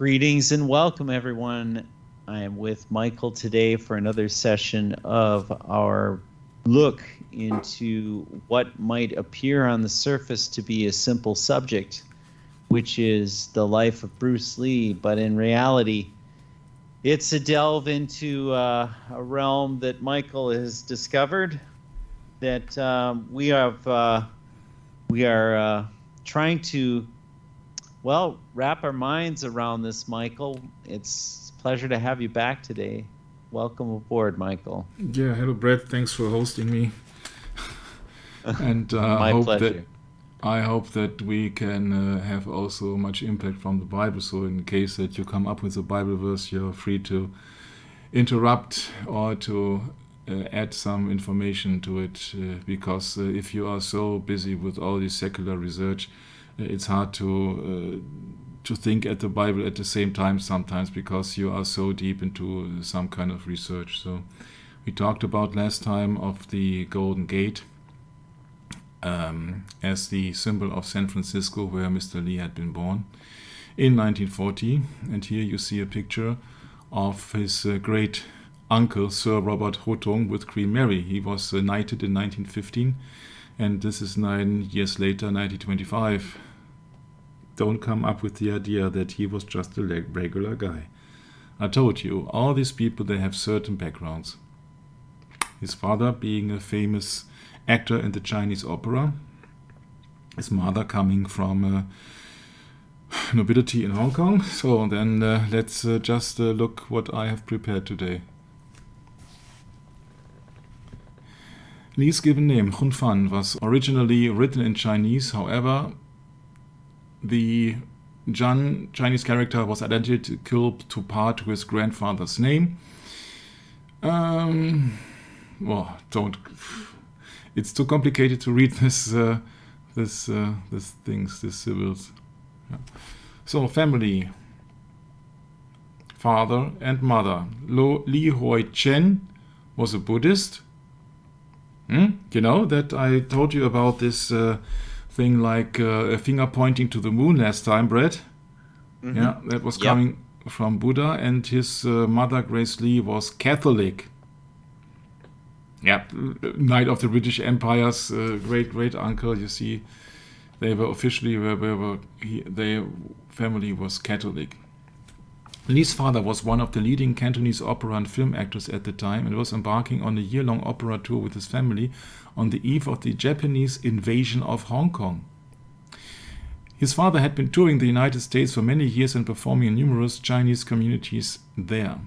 Greetings and welcome, everyone. I am with Michael today for another session of our look into what might appear on the surface to be a simple subject, which is the life of Bruce Lee. But in reality, it's a delve into a realm that Michael has discovered that we are trying to wrap our minds around this, Michael. It's a pleasure to have you back today. Welcome aboard, Michael. Yeah, hello, Brett. Thanks for hosting me. And My pleasure. I hope that we can have also much impact from the Bible. So in case that you come up with a Bible verse, you're free to interrupt or to add some information to it. Because if you are so busy with all this secular research, it's hard to think at the Bible at the same time sometimes, because you are so deep into some kind of research. So we talked about last time of the Golden Gate as the symbol of San Francisco, where Mr. Lee had been born in 1940. And here you see a picture of his great uncle, Sir Robert Hotong, with Queen Mary. He was knighted in 1915. And this is 9 years later, 1925. Don't come up with the idea that he was just a regular guy. I told you, all these people, they have certain backgrounds. His father being a famous actor in the Chinese opera. His mother coming from nobility in Hong Kong. So then let's just look what I have prepared today. Lee's given name, Hun Fan, was originally written in Chinese. However, the Chinese character was identical to part with his grandfather's name. It's too complicated to read this symbols. Yeah. So, family. Father and mother. Li Hoi Chen was a Buddhist. You know that I told you about this thing like a finger pointing to the moon last time, Brett? Mm-hmm. Yeah, that was coming from Buddha, and his mother, Grace Lee, was Catholic. Yeah, Knight of the British Empire's great uncle. You see, they were officially their family was Catholic. Lee's father was one of the leading Cantonese opera and film actors at the time, and was embarking on a year-long opera tour with his family on the eve of the Japanese invasion of Hong Kong. His father had been touring the United States for many years and performing in numerous Chinese communities there.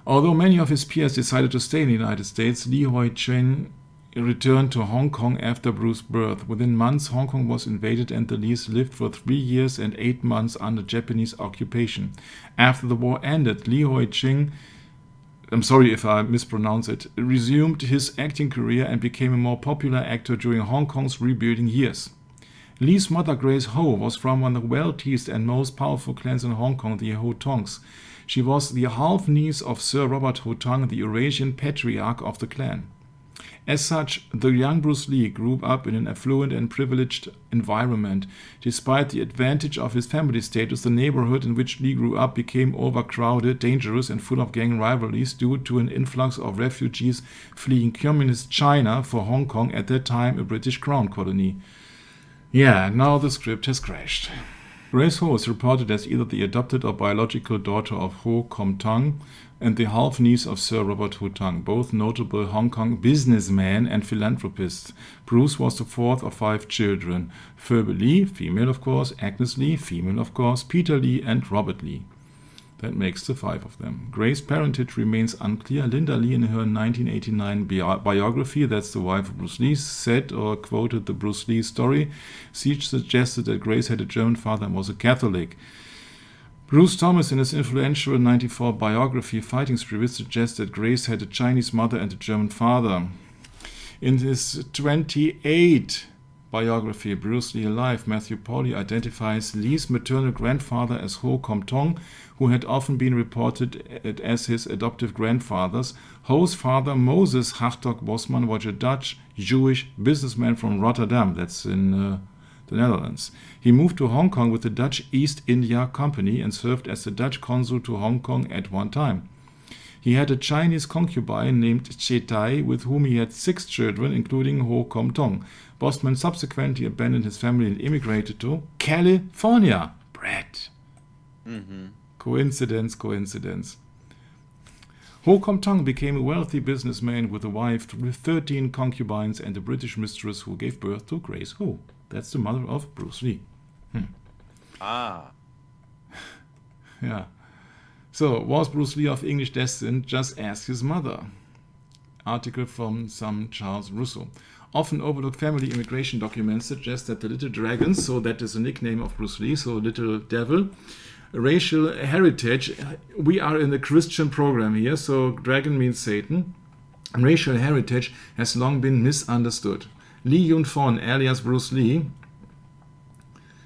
Although many of his peers decided to stay in the United States, Li Hoi Chen returned to Hong Kong after Bruce's birth. Within months, Hong Kong was invaded and the Lees lived for 3 years and 8 months under Japanese occupation. After the war ended, Li Hoi Chen, I'm sorry if I mispronounce it, resumed his acting career and became a more popular actor during Hong Kong's rebuilding years. Lee's mother, Grace Ho, was from one of the well-teased and most powerful clans in Hong Kong, the Hotongs. She was the half-niece of Sir Robert Hotong, the Eurasian patriarch of the clan. As such, the young Bruce Lee grew up in an affluent and privileged environment. Despite the advantage of his family status, the neighborhood in which Lee grew up became overcrowded, dangerous, and full of gang rivalries due to an influx of refugees fleeing communist China for Hong Kong, at that time a British crown colony. Yeah, now the script has crashed. Grace Ho is reported as either the adopted or biological daughter of Ho Kom Tong and the half-niece of Sir Robert Hotong, both notable Hong Kong businessmen and philanthropists. Bruce was the fourth of 5 children: Phoebe Lee, female of course, Agnes Lee, female of course, Peter Lee, and Robert Lee. That makes the 5 of them. Grace's parentage remains unclear. Linda Lee, in her 1989 biography, that's the wife of Bruce Lee, said or quoted the Bruce Lee story. She suggested that Grace had a German father and was a Catholic. Bruce Thomas, in his influential 1994 biography, Fighting Spirit, suggests that Grace had a Chinese mother and a German father. In his 28 biography, Bruce Lee Alive, Matthew Pauly identifies Lee's maternal grandfather as Ho Kom Tong, who had often been reported as his adoptive grandfathers. Ho's father, Moses Hartog Bosman, was a Dutch Jewish businessman from Rotterdam. That's in the Netherlands. He moved to Hong Kong with the Dutch East India Company and served as the Dutch consul to Hong Kong at one time. He had a Chinese concubine named Che Tai, with whom he had 6 children, including Ho Kom Tong. Bosman subsequently abandoned his family and immigrated to California. Brett. Coincidence. Ho Kom Tong became a wealthy businessman with a wife with 13 concubines and a British mistress who gave birth to Grace Ho. That's the mother of Bruce Lee. Yeah. So, was Bruce Lee of English descent? Just ask his mother. Article from some Charles Russo. Often overlooked family immigration documents suggest that the little dragons, so that is a nickname of Bruce Lee, so little devil, racial heritage. We are in the Christian program here, so dragon means Satan. Racial heritage has long been misunderstood. Lee Yun-fon, alias Bruce Lee,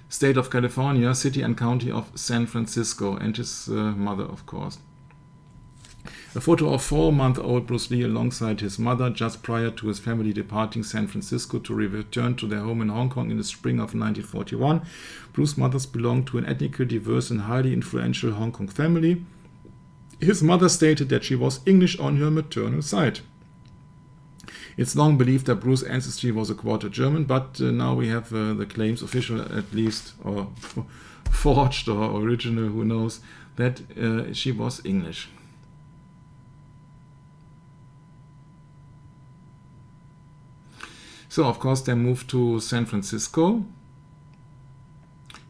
State of California, City and County of San Francisco, and his mother, of course. A photo of 4-month-old Bruce Lee alongside his mother just prior to his family departing San Francisco to return to their home in Hong Kong in the spring of 1941. Bruce's mothers belonged to an ethnically diverse and highly influential Hong Kong family. His mother stated that she was English on her maternal side. It's long believed that Bruce's ancestry was a quarter German, but now we have the claims, official at least, or forged or original, who knows, that she was English. So, of course, they moved to San Francisco.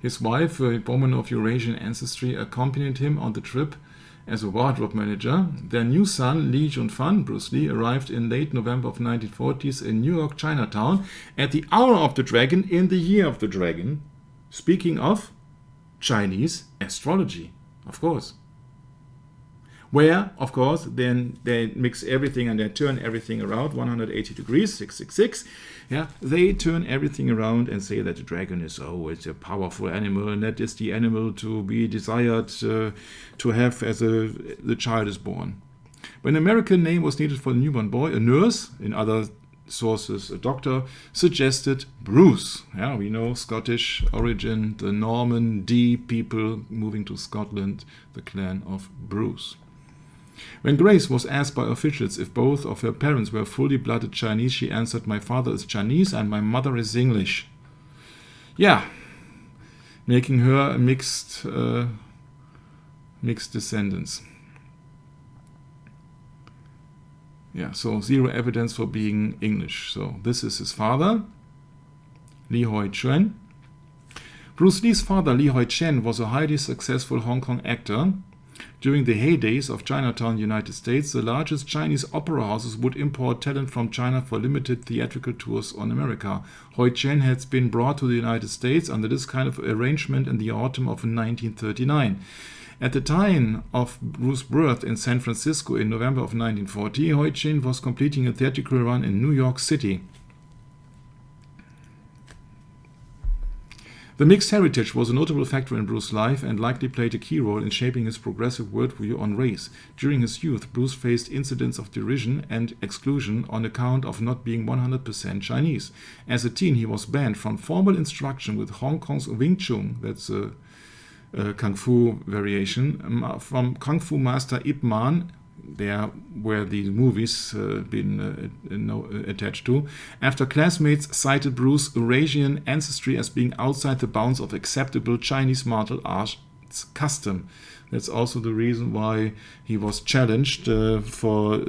His wife, a woman of Eurasian ancestry, accompanied him on the trip as a wardrobe manager. Their new son, Lee Jun-fan, Bruce Lee, arrived in late November of 1940s in New York, Chinatown, at the hour of the dragon in the year of the dragon. Speaking of Chinese astrology, of course. Where, of course, then they mix everything and they turn everything around 180 degrees, 666. Yeah, they turn everything around and say that the dragon is, it's a powerful animal, and that is the animal to be desired to have as the child is born. When an American name was needed for the newborn boy, a nurse, in other sources a doctor, suggested Bruce. Yeah, we know Scottish origin, the Norman D people moving to Scotland, the clan of Bruce. When Grace was asked by officials if both of her parents were fully blooded Chinese, she answered, "My father is Chinese and my mother is English." Yeah, making her a mixed descendants. Yeah, so 0 evidence for being English. So this is his father, Li Hoi Chuen. Bruce Lee's father, Li Hoi Chen, was a highly successful Hong Kong actor. During the heydays of Chinatown, United States, the largest Chinese opera houses would import talent from China for limited theatrical tours on America. Hoi Chen had been brought to the United States under this kind of arrangement in the autumn of 1939. At the time of Bruce's birth in San Francisco in November of 1940, Hoi Chen was completing a theatrical run in New York City. The mixed heritage was a notable factor in Bruce's life and likely played a key role in shaping his progressive worldview on race. During his youth, Bruce faced incidents of derision and exclusion on account of not being 100% Chinese. As a teen, he was banned from formal instruction with Hong Kong's Wing Chun, that's a Kung Fu variation, from Kung Fu master Ip Man, there where the movies been attached to, after classmates cited Bruce's Eurasian ancestry as being outside the bounds of acceptable Chinese martial arts custom. That's also the reason why he was challenged for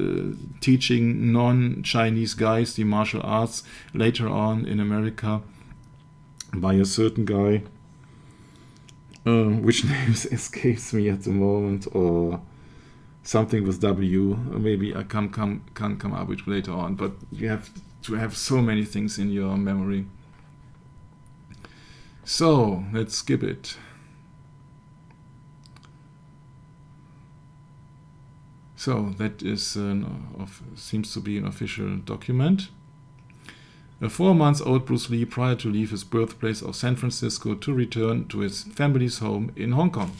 teaching non-Chinese guys the martial arts later on in America by a certain guy, which name escapes me at the moment, or something with W. Maybe I can come up with later on, but you have to have so many things in your memory. So let's skip it. So that is seems to be an official document. A 4-month-old Bruce Lee prior to leave his birthplace of San Francisco to return to his family's home in Hong Kong.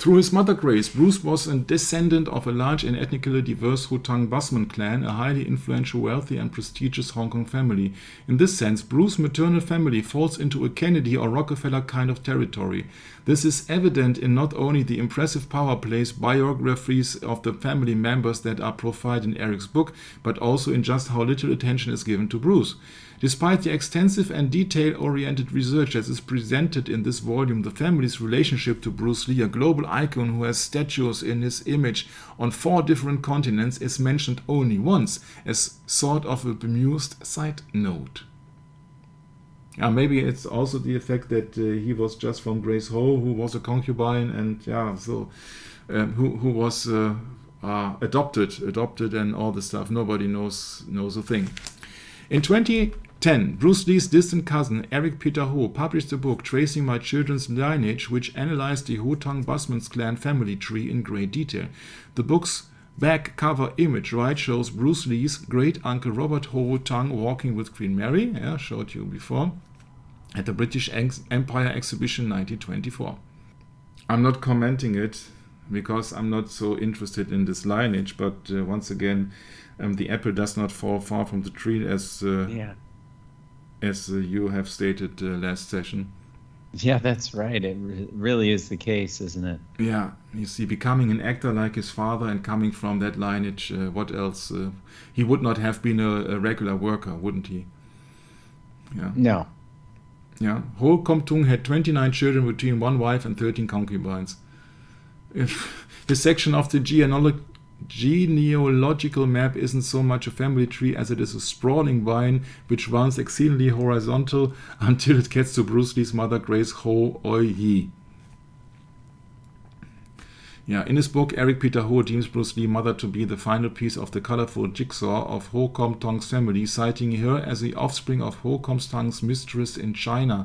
Through his mother Grace, Bruce was a descendant of a large and ethnically diverse Hotang Busman clan, a highly influential, wealthy and prestigious Hong Kong family. In this sense, Bruce's maternal family falls into a Kennedy or Rockefeller kind of territory. This is evident in not only the impressive power plays biographies of the family members that are profiled in Eric's book, but also in just how little attention is given to Bruce. Despite the extensive and detail-oriented research that is presented in this volume, the family's relationship to Bruce Lee, a global icon who has statues in his image on 4 different continents, is mentioned only once, as sort of a bemused side note. Maybe it's also the effect that he was just from Grace Ho, who was a concubine, and who was adopted and all this stuff. Nobody knows a thing. In 2010, Bruce Lee's distant cousin Eric Peter Ho published a book tracing my children's lineage, which analyzed the Hotang Busman's clan family tree in great detail. The book's back cover image shows Bruce Lee's great uncle Robert Ho Tang walking with Queen Mary, showed you before, at the British Empire Exhibition 1924. I'm not commenting it because I'm not so interested in this lineage, but once again, the apple does not fall far from the tree, as you have stated last session. Yeah, that's right. It really is the case, isn't it? Yeah, you see, becoming an actor like his father and coming from that lineage, what else? He would not have been a regular worker, wouldn't he? Yeah. No. Yeah. Ho Kom Tung had 29 children between 1 wife and 13 concubines. His section of the genealogical map isn't so much a family tree as it is a sprawling vine which runs exceedingly horizontal until it gets to Bruce Lee's mother Grace Ho Oi Hee. Yeah, in his book, Eric Peter Ho deems Bruce Lee's mother to be the final piece of the colorful jigsaw of Ho Kom Tong's family, citing her as the offspring of Ho Kom Tong's mistress in Shanghai,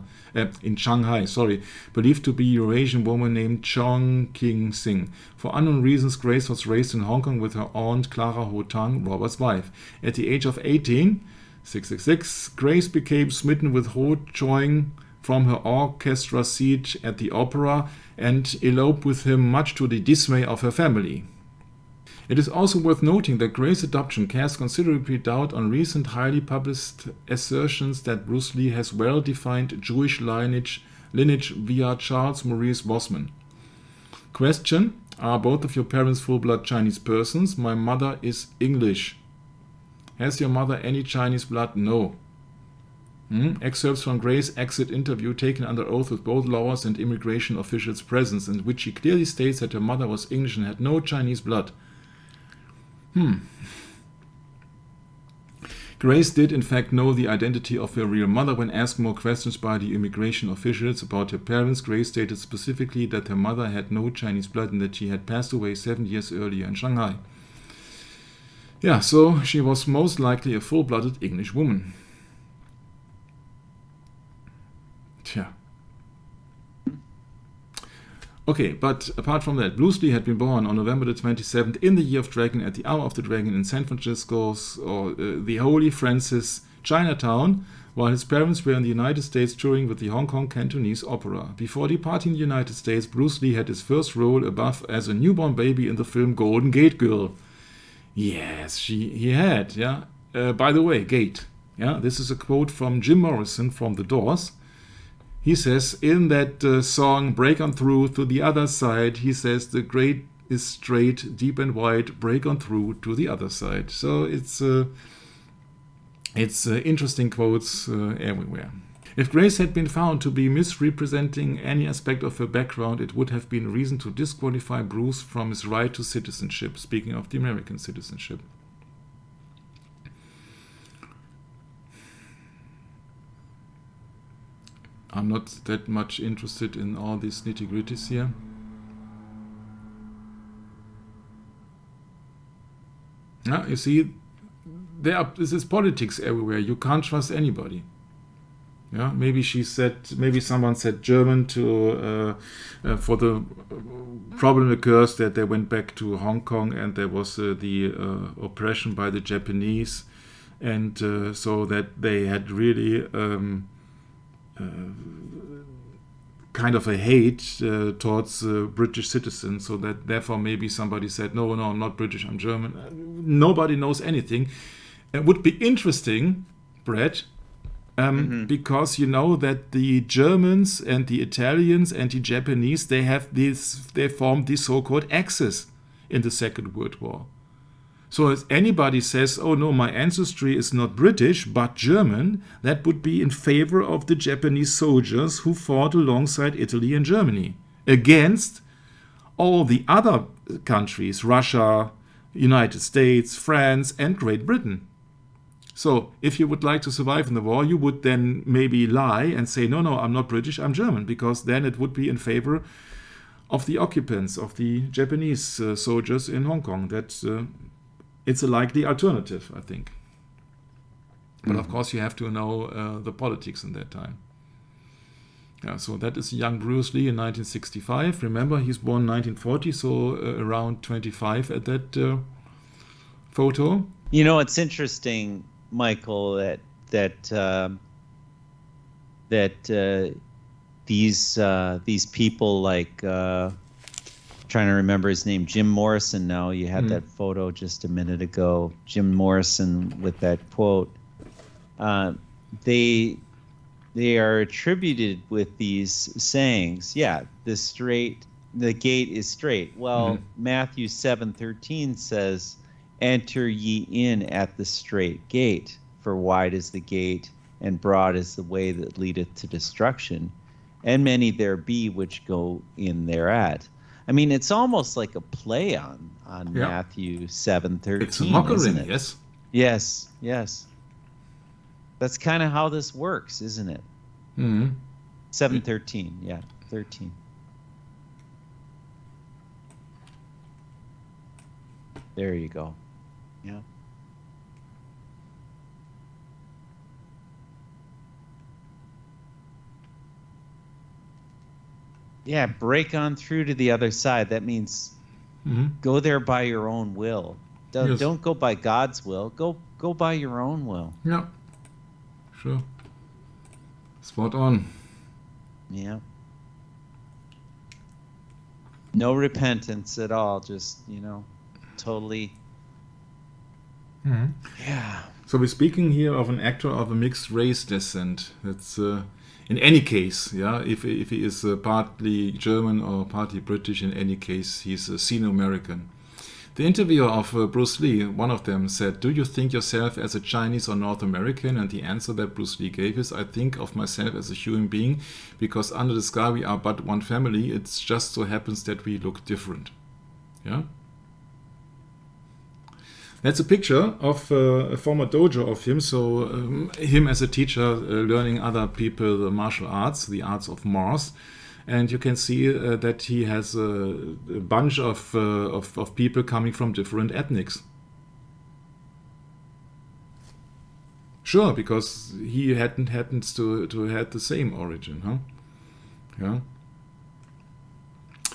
believed to be a Eurasian woman named Chong King Sing. For unknown reasons, Grace was raised in Hong Kong with her aunt Clara Ho Tang, Robert's wife. At the age of 18, 666, Grace became smitten with Ho Choing from her orchestra seat at the opera and eloped with him, much to the dismay of her family. It is also worth noting that Grace's adoption casts considerable doubt on recent highly published assertions that Bruce Lee has well-defined Jewish lineage via Charles Maurice Bosman. Question: are both of your parents full-blood Chinese persons? My mother is English. Has your mother any Chinese blood? No. Excerpts from Grace's exit interview taken under oath with both lawyers and immigration officials present, in which she clearly states that her mother was English and had no Chinese blood. Grace did in fact know the identity of her real mother. When asked more questions by the immigration officials about her parents, Grace stated specifically that her mother had no Chinese blood and that she had passed away 7 years earlier in Shanghai. Yeah, so she was most likely a full-blooded English woman. Tja. Okay, but apart from that, Bruce Lee had been born on November the 27th in the Year of Dragon at the Hour of the Dragon in San Francisco's the Holy Francis Chinatown, while his parents were in the United States touring with the Hong Kong Cantonese Opera. Before departing the United States, Bruce Lee had his first role above as a newborn baby in the film Golden Gate Girl. Yes, he had, yeah. By the way, Gate. Yeah, this is a quote from Jim Morrison from The Doors. He says in that song, Break On Through to the Other Side, he says, the great is straight, deep and wide, break on through to the other side. So it's interesting quotes everywhere. If Grace had been found to be misrepresenting any aspect of her background, it would have been a reason to disqualify Bruce from his right to citizenship, speaking of the American citizenship. I'm not that much interested in all these nitty-gritties here. Yeah, you see, this is politics everywhere. You can't trust anybody. Yeah, maybe someone said German to for the problem occurs that they went back to Hong Kong and there was the oppression by the Japanese, and so that they had really kind of a hate towards British citizens, so that therefore maybe somebody said, no, I'm not British, I'm German. Nobody knows anything. It would be interesting, Brett, because you know that the Germans and the Italians and the Japanese, they formed the so-called Axis in the Second World War. So if anybody says, oh no, my ancestry is not British but German, that would be in favor of the Japanese soldiers who fought alongside Italy and Germany against all the other countries, Russia, United States, France, and Great Britain. So if you would like to survive in the war, you would then maybe lie and say, no, I'm not British, I'm German, because then it would be in favor of the occupants, of the Japanese soldiers in Hong Kong. It's a likely alternative, I think. But of course, you have to know the politics in that time. Yeah, so that is young Bruce Lee in 1965. Remember, he's born 1940, so around 25 at that photo. You know, it's interesting, Michael, that these people like trying to remember his name, Jim Morrison. Now you had that photo just a minute ago, Jim Morrison with that quote. They are attributed with these sayings. Yeah, the gate is straight. Well, Matthew 7:13 says, "Enter ye in at the straight gate, for wide is the gate, and broad is the way that leadeth to destruction, and many there be which go in thereat." I mean, it's almost like a play on Matthew 7:13. It's a mockery, isn't it? yes. Yes. That's kind of how this works, isn't it? 7:13, yeah, 13. There you go. Yeah. Yeah, break on through to the other side. That means go there by your own will. Don't go by God's will. Go by your own will. Yeah, sure. Spot on. Yeah. No repentance at all. Just, totally. Yeah. So we're speaking here of an actor of a mixed race descent. That's in any case, yeah. If he is partly German or partly British, in any case, he's a Sino-American. The interviewer of Bruce Lee, one of them, said, "Do you think yourself as a Chinese or North American?" And the answer that Bruce Lee gave is, "I think of myself as a human being, because under the sky we are but one family. It just so happens that we look different." Yeah. That's a picture of a former dojo of him. So him as a teacher learning other people the martial arts, the arts of Mars. And you can see that he has a bunch of people coming from different ethnics. Sure, because he happens to had the same origin, huh? Yeah.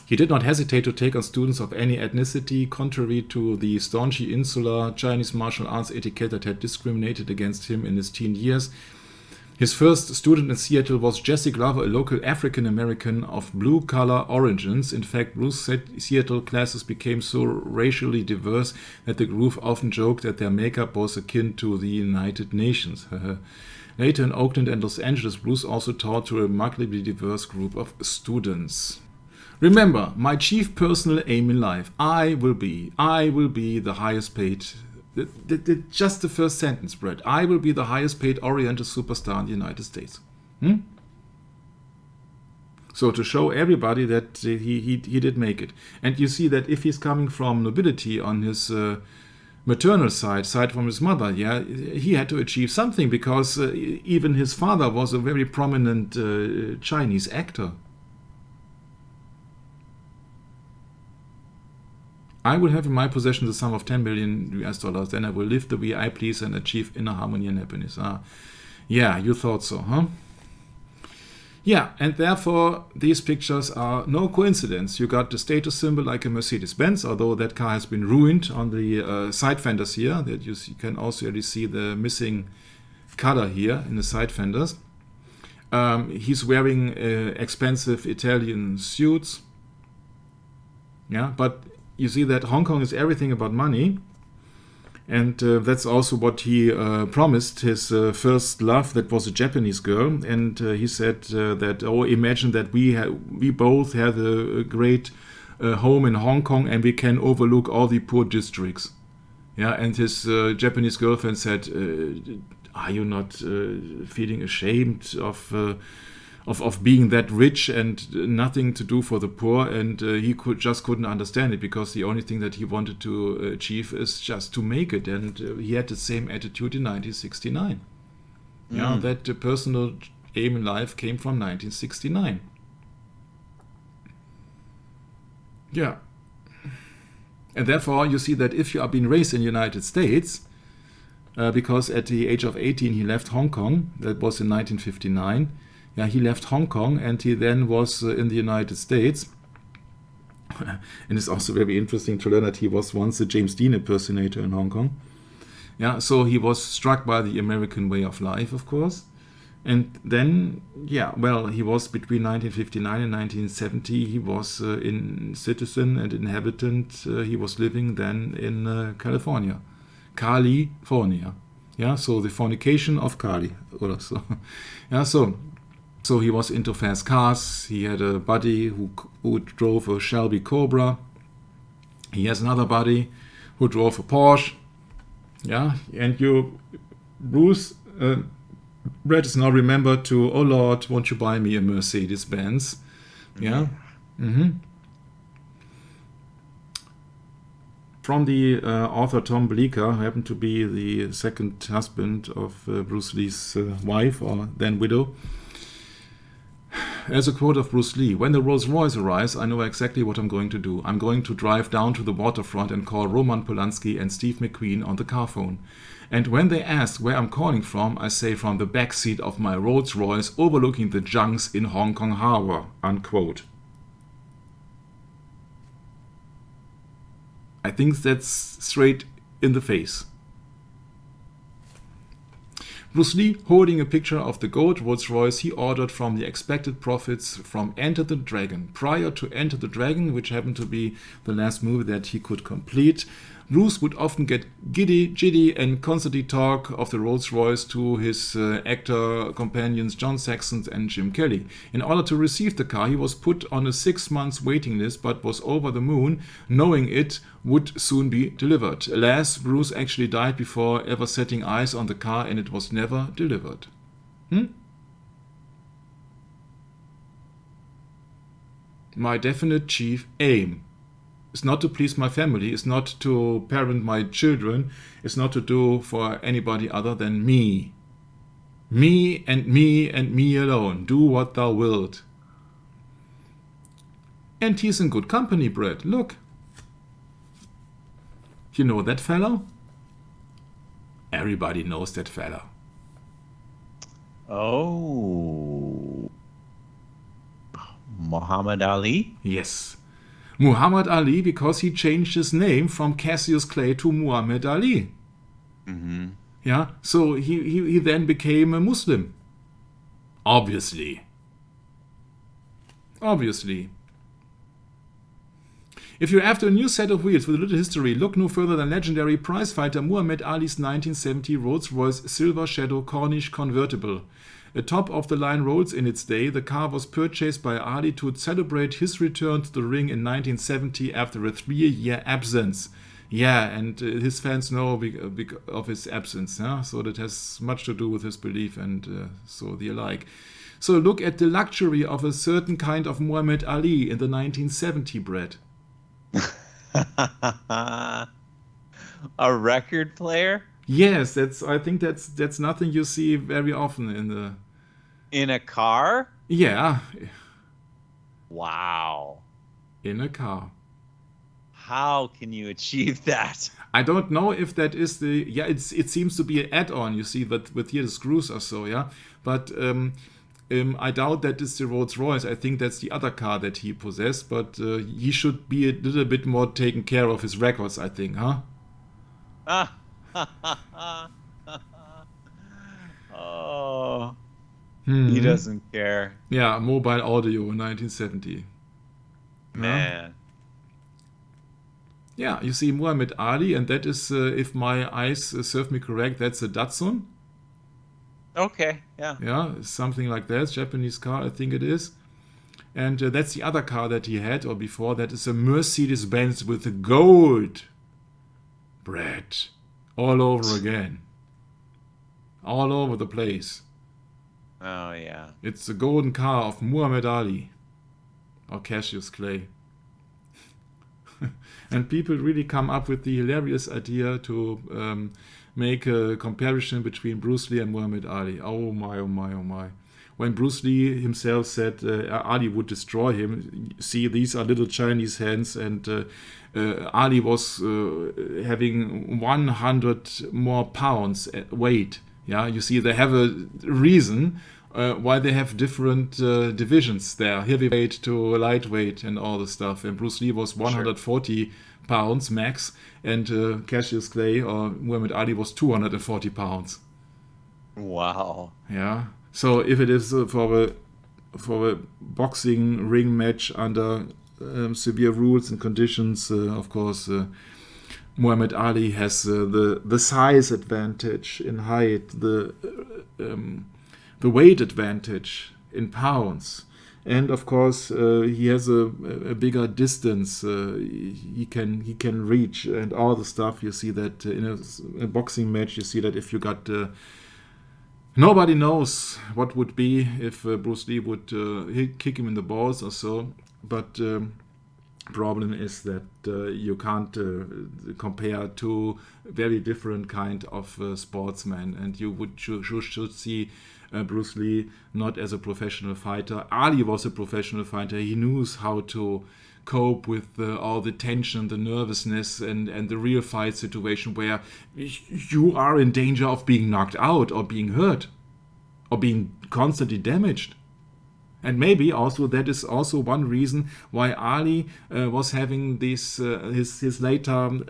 He did not hesitate to take on students of any ethnicity, contrary to the staunchy insular Chinese martial arts etiquette that had discriminated against him in his teen years. His first student in Seattle was Jesse Glover, a local African-American of blue-collar origins. In fact, Bruce's Seattle classes became so racially diverse that the group often joked that their makeup was akin to the United Nations. Later in Oakland and Los Angeles, Bruce also taught to a remarkably diverse group of students. Remember, my chief personal aim in life, I will be the highest paid. Just the first sentence, Brett. I will be the highest paid Oriental superstar in the United States. So to show everybody that he did make it. And you see that if he's coming from nobility on his maternal side from his mother, yeah, he had to achieve something, because even his father was a very prominent Chinese actor. I will have in my possession the sum of $10 billion US. Then I will live the way I please and achieve inner harmony and happiness. Yeah, you thought so, huh? Yeah, and therefore these pictures are no coincidence. You got the status symbol like a Mercedes-Benz, although that car has been ruined on the side fenders here. That you can also really see the missing color here in the side fenders. He's wearing expensive Italian suits. Yeah, but you see that Hong Kong is everything about money. And that's also what he promised his first love, that was a Japanese girl. And he said that, oh, imagine that we both have a great home in Hong Kong and we can overlook all the poor districts. Yeah, and his Japanese girlfriend said, are you not feeling ashamed of being that rich and nothing to do for the poor? And he couldn't understand it, because the only thing that he wanted to achieve is just to make it. And he had the same attitude in 1969. Yeah, that personal aim in life came from 1969. Yeah. And therefore, you see that if you are being raised in the United States, because at the age of 18 he left Hong Kong, that was in 1959. Yeah, he left Hong Kong and he then was in the United States. And it's also very interesting to learn that he was once a James Dean impersonator in Hong Kong. Yeah, so he was struck by the American way of life, of course. And then, yeah, well, he was between 1959 and 1970, he was in citizen and inhabitant. He was living then in California. Yeah, so the fornication of Cali. Or so. Yeah, so he was into fast cars. He had a buddy who drove a Shelby Cobra. He has another buddy who drove a Porsche. Yeah, and Bruce, Brett is now remembered to, oh Lord, won't you buy me a Mercedes-Benz? Yeah. Mm-hmm. From the author Tom Bleecker, who happened to be the second husband of Bruce Lee's wife, or then widow. As a quote of Bruce Lee, when the Rolls Royce arrives, I know exactly what I'm going to do. I'm going to drive down to the waterfront and call Roman Polanski and Steve McQueen on the car phone. And when they ask where I'm calling from, I say from the back seat of my Rolls Royce overlooking the junks in Hong Kong Harbor, unquote. I think that's straight in the face. Bruce Lee, holding a picture of the gold Rolls-Royce he ordered from the expected profits from Enter the Dragon. Prior to Enter the Dragon, which happened to be the last movie that he could complete, Bruce would often get giddy, and constantly talk of the Rolls-Royce to his actor companions John Saxon and Jim Kelly. In order to receive the car, he was put on a 6-month waiting list, but was over the moon, knowing it would soon be delivered. Alas, Bruce actually died before ever setting eyes on the car, and it was never delivered. My definite chief aim is not to please my family, is not to parent my children, is not to do for anybody other than me. Me and me and me alone. Do what thou wilt. And he's in good company, Brett. Look. You know that fellow? Everybody knows that fellow. Oh. Muhammad Ali? Yes. Muhammad Ali, because he changed his name from Cassius Clay to Muhammad Ali. Mm-hmm. Yeah, so he then became a Muslim. Obviously. If you're after a new set of wheels with a little history, look no further than legendary prizefighter Muhammad Ali's 1970 Rolls-Royce Silver Shadow Cornish convertible. A top-of-the-line Rolls in its day, the car was purchased by Ali to celebrate his return to the ring in 1970 after a 3-year absence. Yeah, and his fans know of his absence, yeah? So that has much to do with his belief and so the alike. So look at the luxury of a certain kind of Muhammad Ali in the 1970 Brett. A record player? Yes, I think that's nothing you see very often in a car? Yeah. Wow. In a car. How can you achieve that? I don't know if that is it seems to be an add-on, you see, but with here the screws are so, yeah. But I doubt that is the Rolls-Royce. I think that's the other car that he possessed, but he should be a little bit more taken care of his records, I think, huh? Oh. He doesn't care. Yeah, mobile audio, 1970. Yeah. Man. Yeah, you see Muhammad Ali, and that is, if my eyes serve me correct, that's a Datsun. Okay, yeah. Yeah, something like that. Japanese car, I think it is. And that's the other car that he had, or before that is a Mercedes Benz with a gold bread all over again. All over the place. Oh, yeah. It's the golden car of Muhammad Ali or Cassius Clay. And people really come up with the hilarious idea to make a comparison between Bruce Lee and Muhammad Ali. Oh my, oh my, oh my. When Bruce Lee himself said Ali would destroy him, see, these are little Chinese hands, and Ali was having 100 more pounds weight. Yeah, you see, they have a reason why they have different divisions there, heavyweight to lightweight and all the stuff. And Bruce Lee was 140 pounds max, and Cassius Clay or Muhammad Ali was 240 pounds. Wow. Yeah. So if it is for a boxing ring match under severe rules and conditions, of course, Muhammad Ali has the size advantage in height, the weight advantage in pounds, and of course he has a bigger distance he can reach, and all the stuff. You see that in a boxing match, you see that if you got nobody knows what would be if Bruce Lee would kick him in the balls or so, but problem is that you can't compare two very different kind of sportsmen, and you should see Bruce Lee not as a professional fighter. Ali was a professional fighter. He knew how to cope with all the tension, the nervousness, and the real fight situation where you are in danger of being knocked out or being hurt or being constantly damaged. And maybe also that is also one reason why Ali was having this his later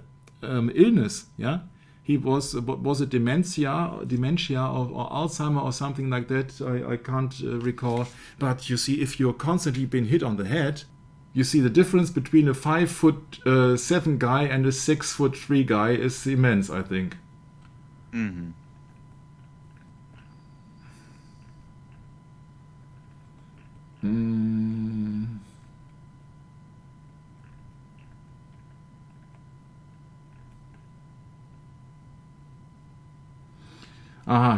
illness. Yeah, he was it dementia or Alzheimer or something like that. I can't recall. But you see, if you're constantly being hit on the head, you see the difference between a 5'7" guy and a 6'3" guy is immense, I think. Mm-hmm.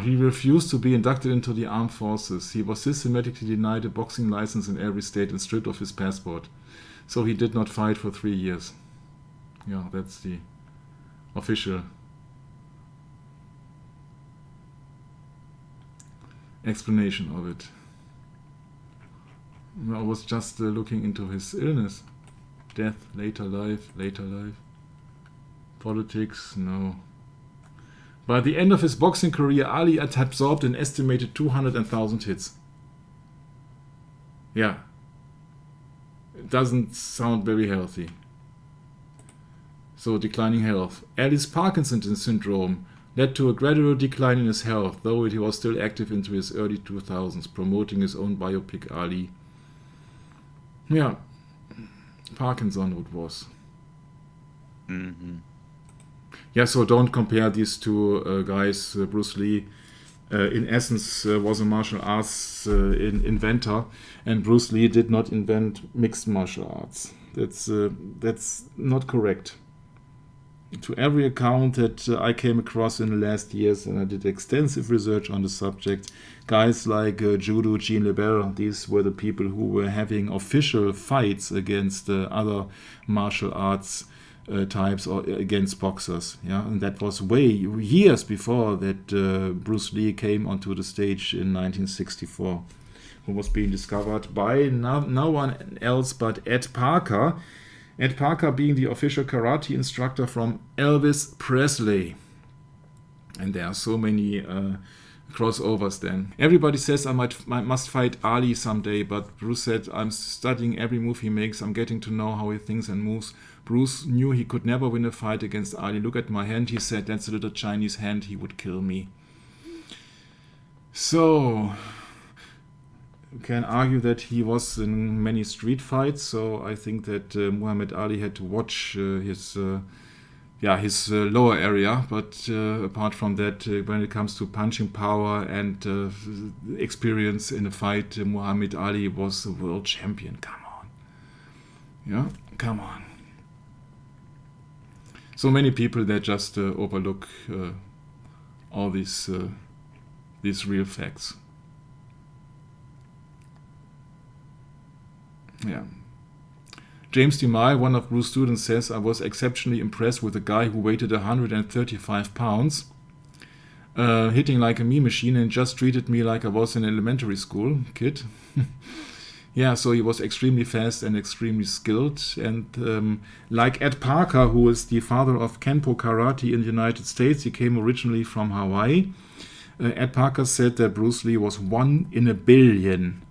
He refused to be inducted into the armed forces. He was systematically denied a boxing license in every state and stripped of his passport. So he did not fight for 3 years. Yeah, that's the official explanation of it. I was just looking into his illness. Death, later life. Politics, no. By the end of his boxing career, Ali had absorbed an estimated 200,000 hits. Yeah. It doesn't sound very healthy. So, declining health. Ali's Parkinson's syndrome led to a gradual decline in his health, though he was still active into his early 2000s, promoting his own biopic, Ali. Yeah. Parkinson it was. Mm-hmm. Yeah, so don't compare these two guys. Bruce Lee, in essence, was a martial arts inventor, and Bruce Lee did not invent mixed martial arts. That's not correct. To every account that I came across in the last years, and I did extensive research on the subject, guys like Judo, Jean Lebel, these were the people who were having official fights against other martial arts types or against boxers, yeah, and that was way years before that Bruce Lee came onto the stage in 1964, who was being discovered by no one else but Ed Parker. Ed Parker being the official karate instructor from Elvis Presley, and there are so many crossovers. Then everybody says I must fight Ali someday, but Bruce said, I'm studying every move he makes. I'm getting to know how he thinks and moves. Bruce knew he could never win a fight against Ali. Look at my hand, he said. That's a little Chinese hand. He would kill me. So, can argue that he was in many street fights, so I think that Muhammad Ali had to watch his lower area. But apart from that, when it comes to punching power and experience in a fight, Muhammad Ali was the world champion. Come on. Yeah, come on. So many people that just overlook all these real facts. Yeah. James DeMille, one of Bruce's students, says, I was exceptionally impressed with a guy who weighted 135 pounds, hitting like a mean machine and just treated me like I was an elementary school kid. Yeah, so he was extremely fast and extremely skilled. And like Ed Parker, who is the father of Kenpo Karate in the United States, he came originally from Hawaii. Ed Parker said that Bruce Lee was 1 in a billion.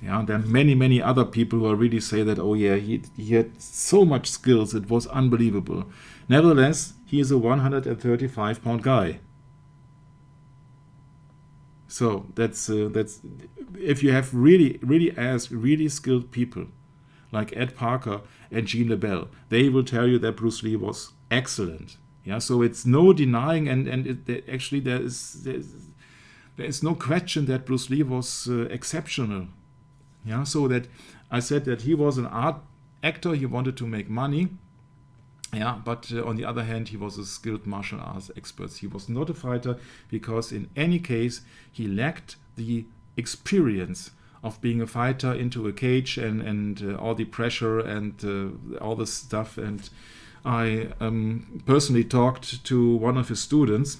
Yeah, there are many, many other people who really say that, oh yeah, he had so much skills, it was unbelievable. Nevertheless, he is a 135-pound guy. So that's if you have really skilled people like Ed Parker and Gene LeBell, they will tell you that Bruce Lee was excellent. Yeah, so it's no denying, actually there is no question that Bruce Lee was exceptional. Yeah, so that I said that he was an art actor, he wanted to make money. Yeah, but on the other hand, he was a skilled martial arts expert. He was not a fighter because in any case, he lacked the experience of being a fighter into a cage and all the pressure and all this stuff. And I personally talked to one of his students,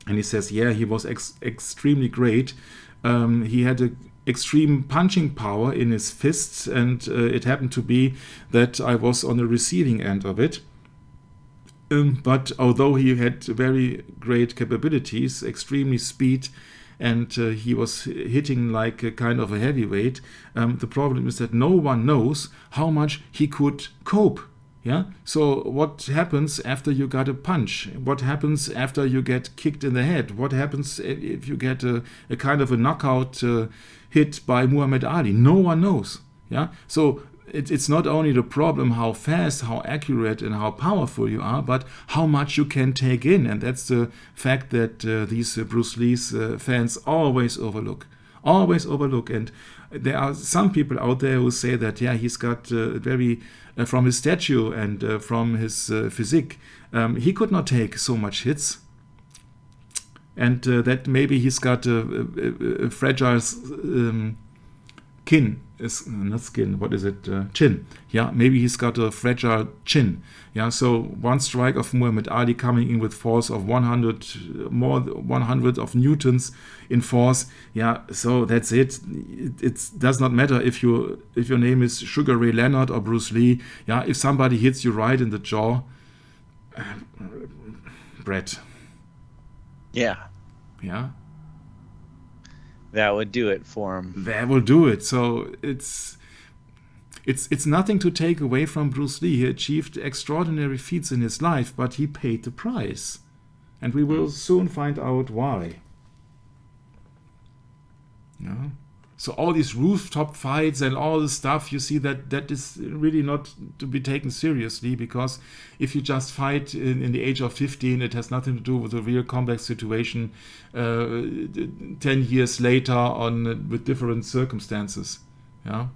and he says, yeah, he was extremely great. He had a extreme punching power in his fists, and it happened to be that I was on the receiving end of it. But although he had very great capabilities, extremely speed, and he was hitting like a kind of a heavyweight, the problem is that no one knows how much he could cope. Yeah. So what happens after you got a punch? What happens after you get kicked in the head? What happens if you get a kind of a knockout hit by Muhammad Ali? No one knows. Yeah. So it's not only the problem how fast, how accurate, and how powerful you are, but how much you can take in, and that's the fact that these Bruce Lee's fans always overlook. And there are some people out there who say that, yeah, he's got very, from his stature and from his physique, he could not take so much hits. And that maybe he's got a fragile chin. Chin. Yeah, maybe he's got a fragile chin. Yeah, so one strike of Muhammad Ali coming in with force of 100 of newtons in force. Yeah, so that's it. It does not matter if your name is Sugar Ray Leonard or Bruce Lee. Yeah, if somebody hits you right in the jaw, Brett. Yeah. Yeah. That would do it for him. That will do it. So it's nothing to take away from Bruce Lee. He achieved extraordinary feats in his life, but he paid the price. And we will soon find out why. Yeah. So all these rooftop fights and all this stuff, you see that is really not to be taken seriously, because if you just fight in the age of 15, it has nothing to do with a real complex situation 10 years later with different circumstances. Yeah.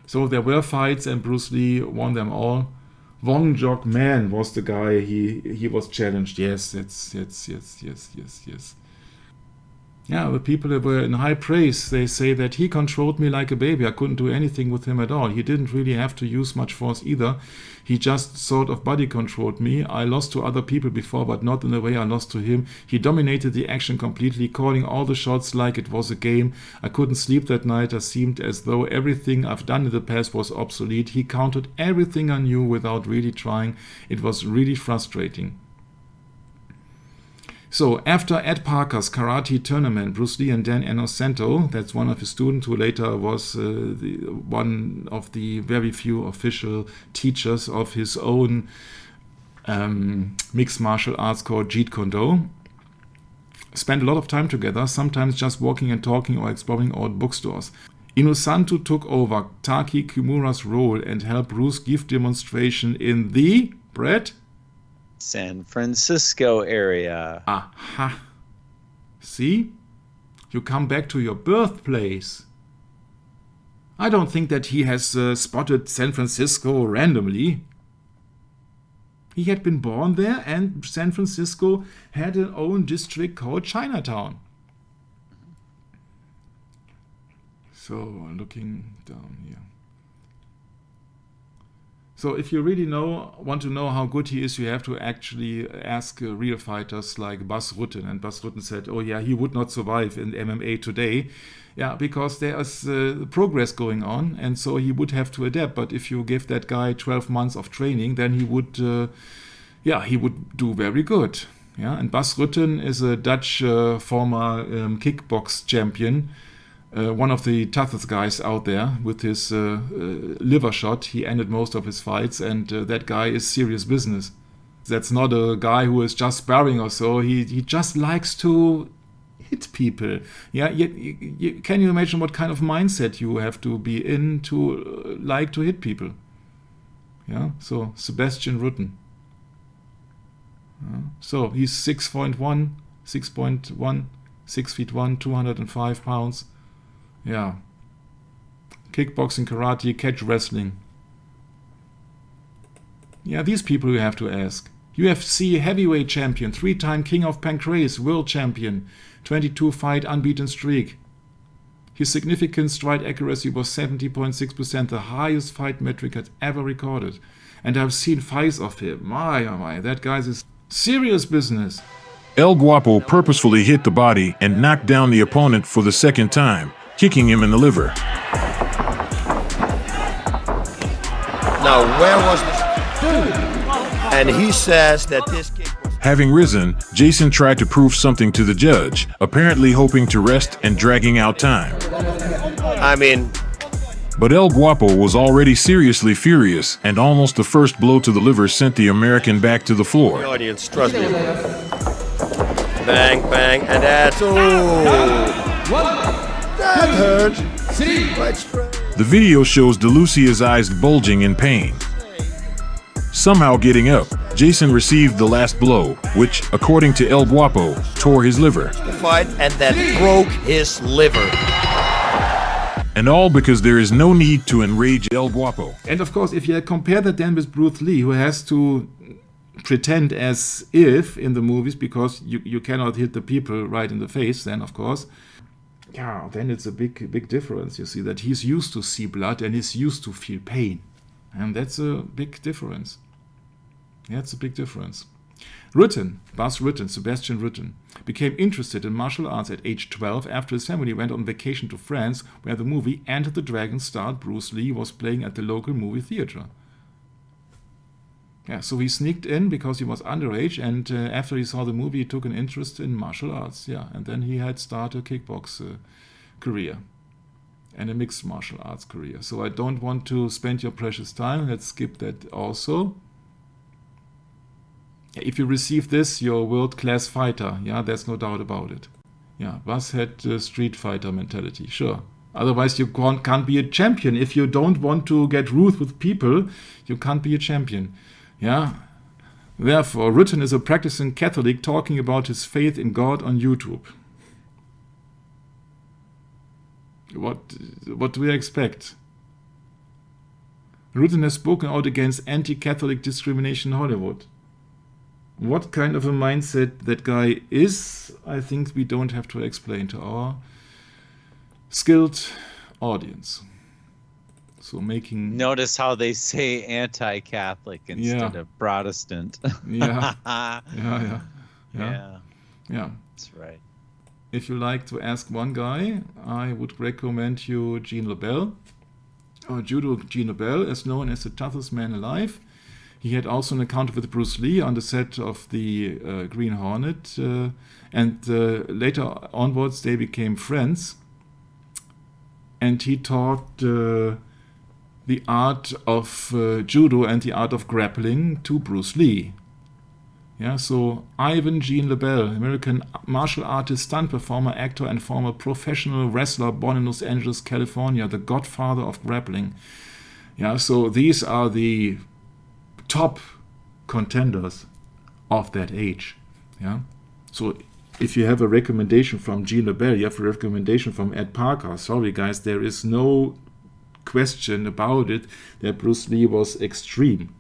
So there were fights and Bruce Lee won them all. Wong Jok Man was the guy he was challenged. Yes. Yeah, the people that were in high praise, they say that he controlled me like a baby. I couldn't do anything with him at all. He didn't really have to use much force either. He just sort of body controlled me. I lost to other people before, but not in the way I lost to him. He dominated the action completely, calling all the shots like it was a game. I couldn't sleep that night. It seemed as though everything I've done in the past was obsolete. He countered everything I knew without really trying. It was really frustrating. So after Ed Parker's karate tournament, Bruce Lee and Dan Inosanto, that's one of his students who later was one of the very few official teachers of his own mixed martial arts called Jeet Kune Do. spent a lot of time together, sometimes just walking and talking or exploring old bookstores. Inosanto took over Taki Kimura's role and helped Bruce give demonstration in the, Brett? San Francisco area. Aha. See? You come back to your birthplace. I don't think that he has spotted San Francisco randomly. He had been born there, and San Francisco had an own district called Chinatown. So, looking down here. So, if you really want to know how good he is, you have to actually ask real fighters like Bas Rutten. And Bas Rutten said, oh yeah, he would not survive in MMA today. Yeah, because there is progress going on, and so he would have to adapt. But if you give that guy 12 months of training, then he would do very good. Yeah, and Bas Rutten is a Dutch former kickbox champion, one of the toughest guys out there. With his liver shot, he ended most of his fights, and that guy is serious business. That's not a guy who is just sparring or so. He just likes to hit people. Yeah, can you imagine what kind of mindset you have to be in to like to hit people? Yeah, so Sebastian Rutten. So he's 6'1", 6 feet 1, 205 pounds. Yeah. Kickboxing, karate, catch wrestling. Yeah, these people you have to ask. UFC heavyweight champion, 3-time king of pancrase, world champion, 22-fight unbeaten streak. His significant strike accuracy was 70.6%, the highest fight metric had ever recorded. And I've seen fights of him. My, oh my, that guy's is serious business. El Guapo purposefully hit the body and knocked down the opponent for the second time, kicking him in the liver. Now, where was this? And he says that this kick was... Having risen, Jason tried to prove something to the judge, apparently hoping to rest and dragging out time. I mean... But El Guapo was already seriously furious, and almost the first blow to the liver sent the American back to the floor. The audience, trust me. Bang, bang, and that's... Oh! That hurt. Quite strange. The video shows DeLucia's eyes bulging in pain. Somehow getting up, Jason received the last blow, which, according to El Guapo, tore his liver. The fight, and that broke his liver. And all because there is no need to enrage El Guapo. And of course, if you compare that then with Bruce Lee, who has to pretend as if in the movies, because you cannot hit the people right in the face then, of course. Yeah, then it's a big difference. You see that he's used to see blood and he's used to feel pain. And that's a big difference. Yeah, it's a big difference. Rutten, Bas Rutten, Sebastian Rutten, became interested in martial arts at age 12 after his family went on vacation to France, where the movie Enter the Dragon starred Bruce Lee was playing at the local movie theater. Yeah, so he sneaked in because he was underage, and after he saw the movie, he took an interest in martial arts. Yeah, and then he had started a kickbox career and a mixed martial arts career. So I don't want to spend your precious time. Let's skip that also. If you receive this, you're a world-class fighter. Yeah, there's no doubt about it. Yeah, Bas had street fighter mentality, sure. Otherwise, you can't be a champion. If you don't want to get rude with people, you can't be a champion. Yeah. Therefore, Rutten is a practicing Catholic talking about his faith in God on YouTube. What do we expect? Rutten has spoken out against anti-Catholic discrimination in Hollywood. What kind of a mindset that guy is, I think we don't have to explain to our skilled audience. So making... Notice how they say anti-Catholic instead of Protestant. Yeah. That's right. If you like to ask one guy, I would recommend you Gene LeBell. Judo Gene LeBell is known as the toughest man alive. He had also an encounter with Bruce Lee on the set of the Green Hornet, and later onwards they became friends. And he taught the art of judo and the art of grappling to Bruce Lee. Yeah, so Ivan Jean LaBelle, American martial artist, stunt performer, actor, and former professional wrestler, born in Los Angeles, California, the godfather of grappling. Yeah, so these are the top contenders of that age. Yeah, so if you have a recommendation from Jean LaBelle, you have a recommendation from Ed Parker. Sorry, guys, there is no question about it that Bruce Lee was extreme.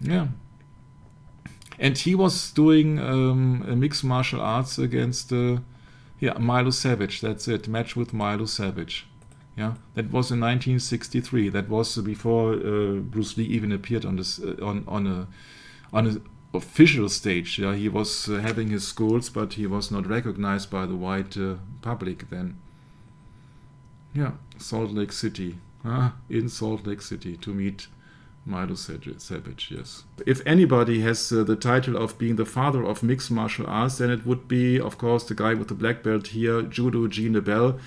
Yeah. And he was doing a mixed martial arts against Milo Savage. That's it. Match with Milo Savage. Yeah, that was in 1963. That was before Bruce Lee even appeared on this on a official stage. Yeah, he was having his schools, but he was not recognized by the white public then. Yeah, Salt Lake City. In Salt Lake City to meet Milo Savage, yes. If anybody has the title of being the father of mixed martial arts, then it would be, of course, the guy with the black belt here, Judo Jean LaBelle.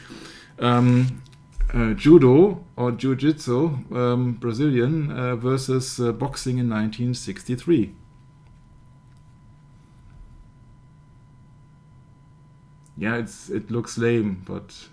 Judo or Jiu-Jitsu, Brazilian, versus boxing in 1963. Yeah, it looks lame, but...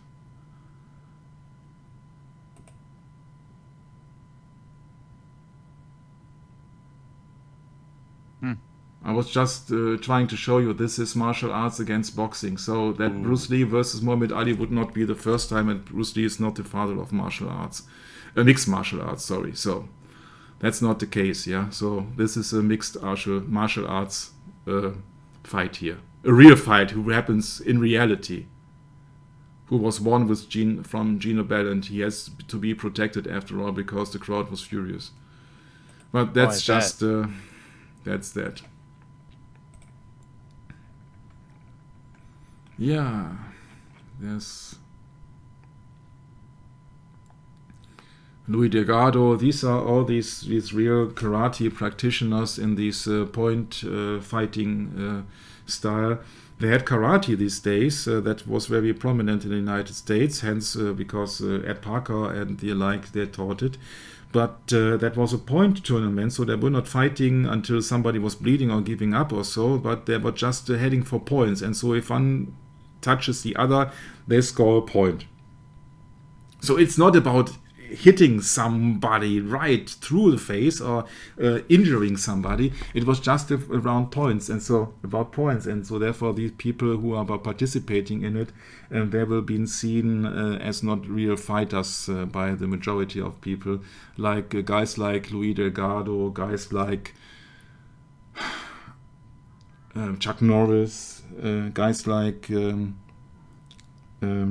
I was just trying to show you this is martial arts against boxing, so that Bruce Lee versus Muhammad Ali would not be the first time, and Bruce Lee is not the father of martial arts, mixed martial arts, sorry. So that's not the case, yeah. So this is a mixed martial arts fight here, a real fight who happens in reality, who was won with from Jean LaBelle, and he has to be protected after all because the crowd was furious. But that's just that's that. Yeah, there's Louis Delgado. These are all these real karate practitioners in these point fighting style. They had karate these days. That was very prominent in the United States, hence because Ed Parker and the like, they taught it. But that was a point tournament, so they were not fighting until somebody was bleeding or giving up or so, but they were just heading for points. And so if one touches the other, they score a point. So it's not about hitting somebody right through the face or injuring somebody. It was just around points, and so about points, and so therefore these people who are participating in it, they will be seen as not real fighters by the majority of people, like guys like Louis Delgado, guys like Chuck Norris, guys like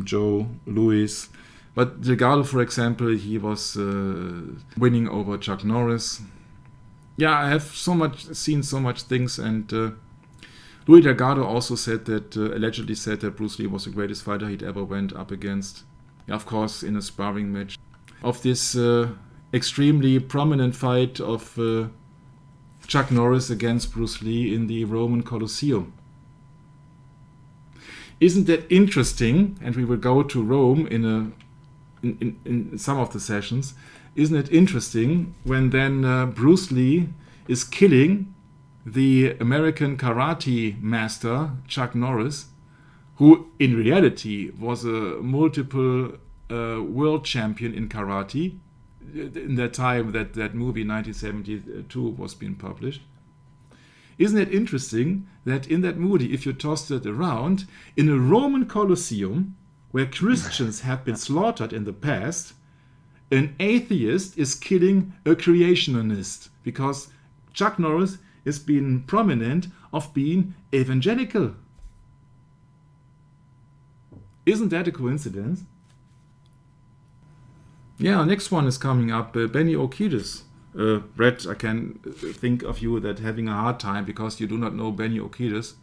Joe Louis. But Delgado, for example, he was winning over Chuck Norris. Yeah, I have seen so much things, and Louis Delgado also said that, allegedly said that Bruce Lee was the greatest fighter he'd ever went up against. Yeah, of course, in a sparring match. Of this extremely prominent fight of Chuck Norris against Bruce Lee in the Roman Colosseum. Isn't that interesting? And we will go to Rome in some of the sessions. Isn't it interesting when then Bruce Lee is killing the American karate master Chuck Norris, who in reality was a multiple world champion in karate in that time that movie 1972 was being published. Isn't it interesting that in that movie, if you tossed it around, in a Roman Colosseum, where Christians have been slaughtered in the past, an atheist is killing a creationist, because Chuck Norris is being prominent of being evangelical. Isn't that a coincidence? Yeah, next one is coming up, Benny Urquidez. Brett, I can think of you that having a hard time because you do not know Benny Urquidez.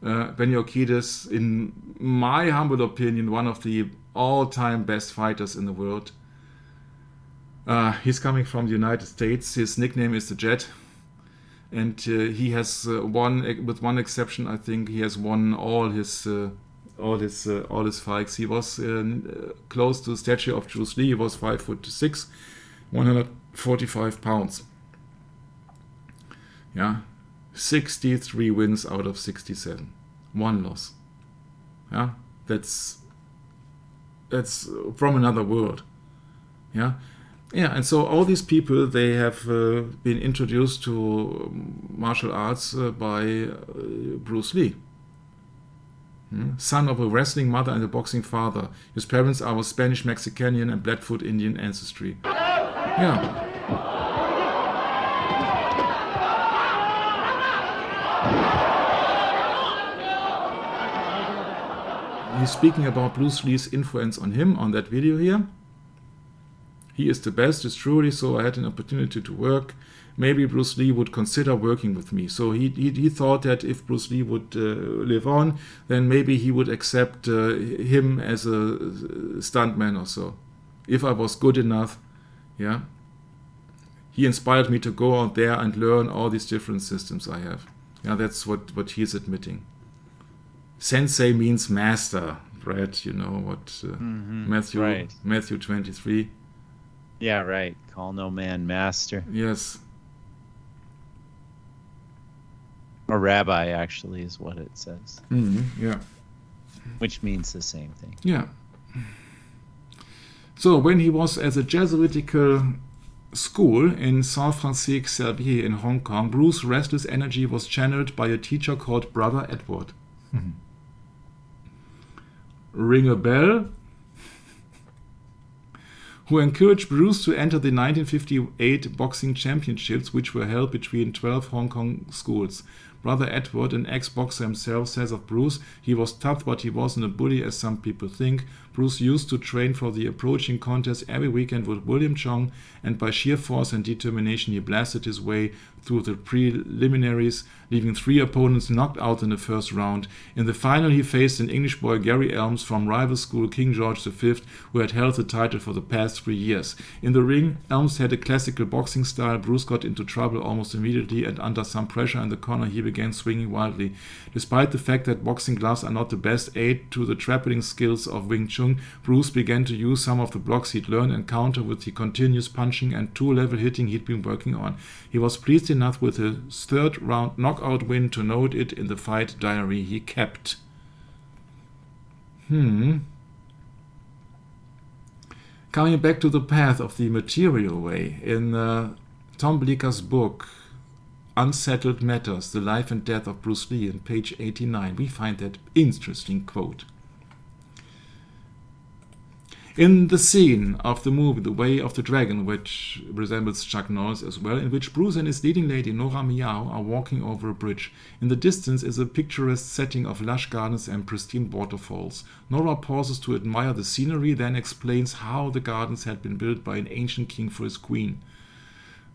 Benny Urquidez, in my humble opinion, one of the all-time best fighters in the world. He's coming from the United States. His nickname is the Jet, and he has won, with one exception, I think he has won all his fights. He was close to the stature of Bruce Lee. He was 5'6", 145 pounds. Yeah, 63 wins out of 67, 1 loss. Yeah, that's from another world. Yeah, and so all these people, they have been introduced to martial arts by Bruce Lee. Son of a wrestling mother and a boxing father. His parents are of Spanish, Mexican, and Blackfoot Indian ancestry. Yeah. He's speaking about Bruce Lee's influence on him on that video here. He is the best, it's truly so. I had an opportunity to work. Maybe Bruce Lee would consider working with me. So he thought that if Bruce Lee would live on, then maybe he would accept him as a stuntman or so. If I was good enough, yeah. He inspired me to go out there and learn all these different systems I have. Yeah, that's what he's admitting. Sensei means master, Brad. You know what Matthew 23. Yeah, right. Call no man master. Yes. Or rabbi, actually, is what it says. Yeah. Which means the same thing. Yeah. So when he was at a Jesuitical school in San Francisco Xavier in Hong Kong, Bruce's restless energy was channeled by a teacher called Brother Edward. Ring a bell? Who encouraged Bruce to enter the 1958 boxing championships, which were held between 12 Hong Kong schools. Brother Edward, an ex-boxer himself, says of Bruce, he was tough, but he wasn't a bully as some people think. Bruce used to train for the approaching contest every weekend with William Chong, and by sheer force and determination he blasted his way through the preliminaries, leaving 3 opponents knocked out in the first round. In the final he faced an English boy, Gary Elms, from rival school King George V, who had held the title for the past 3 years. In the ring, Elms had a classical boxing style. Bruce got into trouble almost immediately, and under some pressure in the corner he began swinging wildly. Despite the fact that boxing gloves are not the best aid to the grappling skills of Wing Chun, Bruce began to use some of the blocks he'd learned and counter with the continuous punching and 2-level hitting he'd been working on. He was pleased enough with his 3rd round knockout win to note it in the fight diary he kept. Coming back to the path of the material way, in Tom Bleeker's book, Unsettled Matters, The Life and Death of Bruce Lee, on page 89, we find that interesting quote. In the scene of the movie The Way of the Dragon, which resembles Chuck Norris as well, in which Bruce and his leading lady Nora Miao are walking over a bridge. In the distance is a picturesque setting of lush gardens and pristine waterfalls. Nora pauses to admire the scenery, then explains how the gardens had been built by an ancient king for his queen.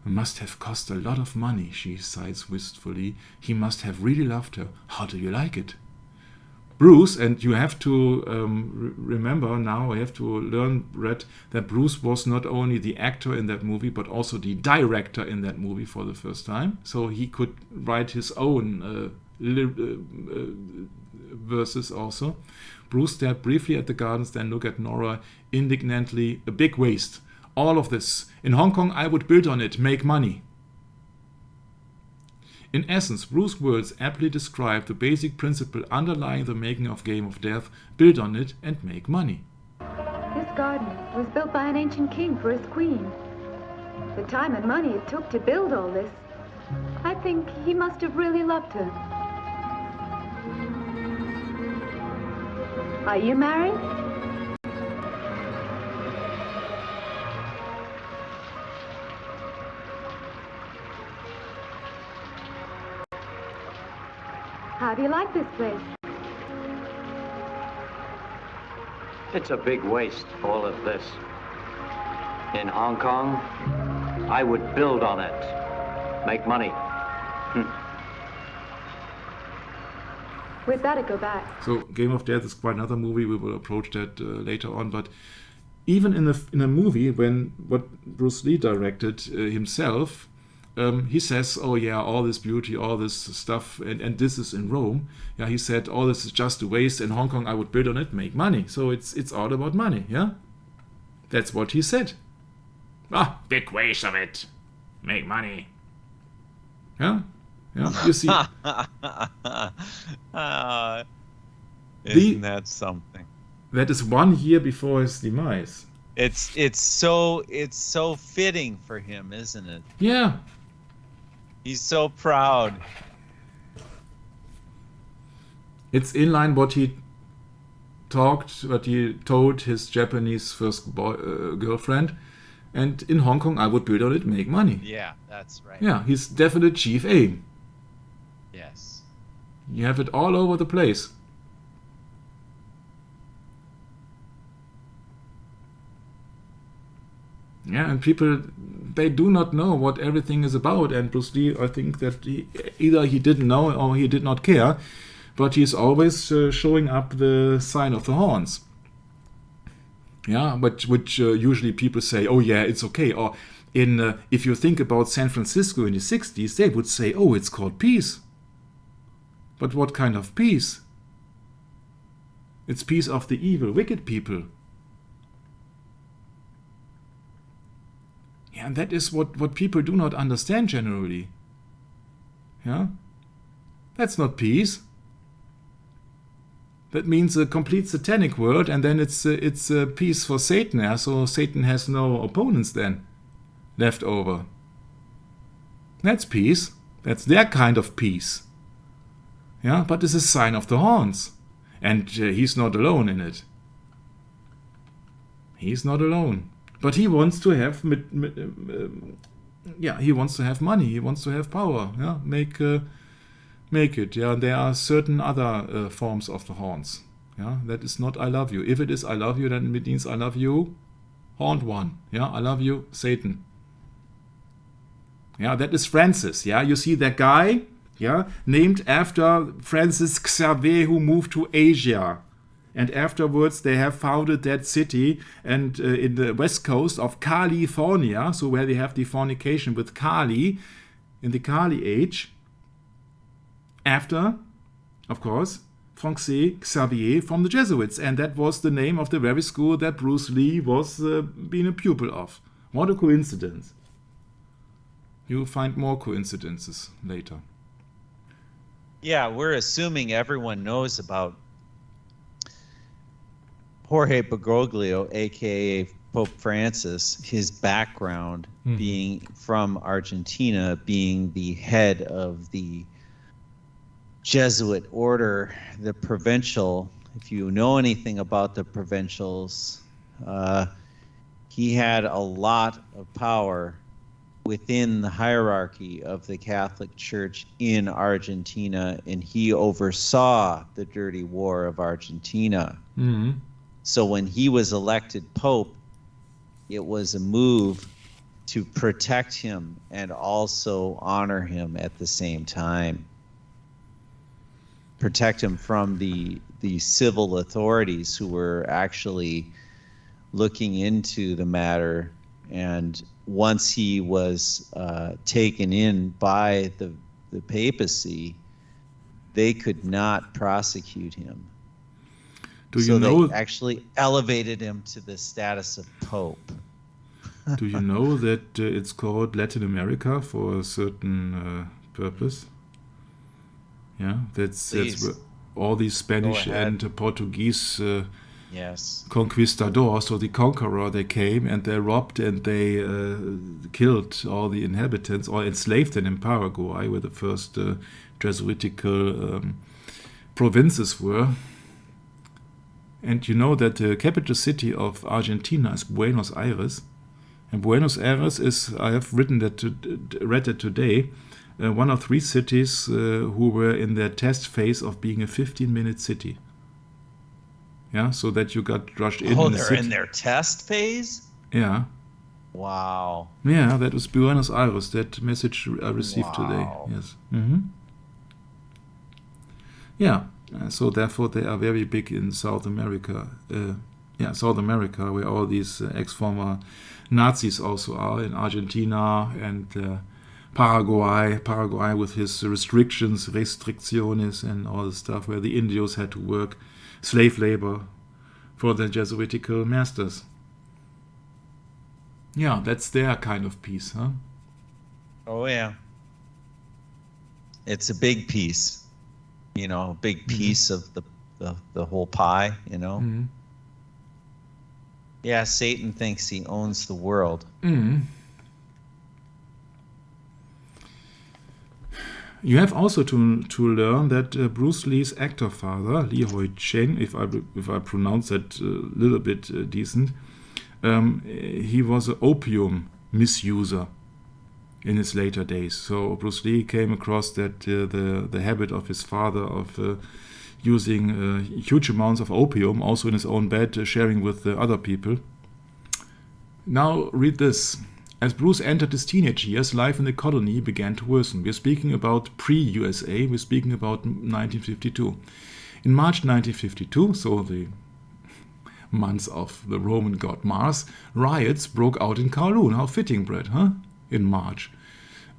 It must have cost a lot of money, she sighs wistfully. He must have really loved her. How do you like it? Bruce, and you have to remember now, I have to learn, Brett, that Bruce was not only the actor in that movie, but also the director in that movie for the first time. So he could write his own verses also. Bruce stared briefly at the gardens, then looked at Nora indignantly. A big waste. All of this. In Hong Kong, I would build on it, make money. In essence, Bruce's words aptly describe the basic principle underlying the making of Game of Death: build on it and make money. This garden was built by an ancient king for his queen. The time and money it took to build all this, I think he must have really loved her. Are you married? How do you like this place? It's a big waste, all of this. In Hong Kong, I would build on it, make money. We'd better go back. So Game of Death is quite another movie. We will approach that later on. But even in a movie, when what Bruce Lee directed himself, he says, oh yeah, all this beauty, all this stuff, and this is in Rome. Yeah, he said, all this is just a waste. In Hong Kong, I would build on it, make money. So it's all about money, yeah? That's what he said. Big waste of it. Make money. Yeah? Yeah, you see, Isn't that something? that is 1 year before his demise. It's so fitting for him, isn't it? Yeah, He's so proud. it's in line what he told his Japanese first girlfriend. And in Hong Kong, I would build on it, make money. Yeah, that's right. Yeah, his definite chief aim. Yes. You have it all over the place. Yeah, and people, they do not know what everything is about. And Bruce Lee, I think that either he didn't know or he did not care, but he's always showing up the sign of the horns. Yeah, but which usually people say, oh yeah, it's okay. Or if you think about San Francisco in the 60s, they would say, oh, it's called peace. But what kind of peace? It's peace of the evil, wicked people. Yeah, and that is what people do not understand generally. Yeah? That's not peace. That means a complete satanic world, and then it's peace for Satan. Yeah? So Satan has no opponents then left over. That's peace. That's their kind of peace. Yeah, but it's a sign of the horns. And he's not alone in it. He's not alone. But he wants to have, he wants to have money. He wants to have power. Yeah, make it. Yeah, there are certain other forms of the horns. Yeah, that is not I love you. If it is I love you, then it means I love you, horned one. Yeah, I love you, Satan. Yeah, that is Francis. Yeah, you see that guy. Yeah, named after Francis Xavier, who moved to Asia. And afterwards, they have founded that city and in the west coast of California, so where they have the fornication with Kali in the Kali age. After, of course, Francis Xavier from the Jesuits. And that was the name of the very school that Bruce Lee was being a pupil of. What a coincidence. You'll find more coincidences later. Yeah, we're assuming everyone knows about Jorge Bergoglio, aka Pope Francis, his background being from Argentina, being the head of the Jesuit order, the provincial. If you know anything about the provincials, he had a lot of power within the hierarchy of the Catholic Church in Argentina, and he oversaw the dirty war of Argentina. Mm-hmm. So when he was elected Pope, it was a move to protect him and also honor him at the same time. Protect him from the civil authorities who were actually looking into the matter. And once he was taken in by the papacy, they could not prosecute him. So they actually elevated him to the status of Pope. Do you know that it's called Latin America for a certain purpose? Yeah, that's where all these Spanish and Portuguese yes, conquistadors, so the conqueror, they came and they robbed and they killed all the inhabitants or enslaved them in Paraguay, where the first Jesuitical provinces were. And you know that the capital city of Argentina is Buenos Aires. And Buenos Aires is, I have read it today, one of 3 cities who were in their test phase of being a 15-minute city. Yeah, so that you got rushed in. Oh, in the they're city. in their test phase? Yeah. Wow. Yeah, that was Buenos Aires, that message I received today. Yes. Mm-hmm. Yeah. So therefore they are very big in South America. South America, where all these ex-former Nazis also are, in Argentina and Paraguay with his restricciones and all the stuff, where the Indios had to work slave labor for their Jesuitical masters. Yeah, that's their kind of peace, huh? Oh, yeah. It's a big piece, a big piece of the whole pie, Yeah, Satan thinks he owns the world. You have also to learn that Bruce Lee's actor father, Lee Hoi-Chen, if I pronounce that a little bit decent, he was an opium misuser in his later days. So Bruce Lee came across that the habit of his father of using huge amounts of opium, also in his own bed, sharing with other people. Now read this. As Bruce entered his teenage years, life in the colony began to worsen. We're speaking about pre-USA, we're speaking about 1952. In March 1952, so the months of the Roman god Mars, riots broke out in Kowloon. How fitting, Brett, huh? In March.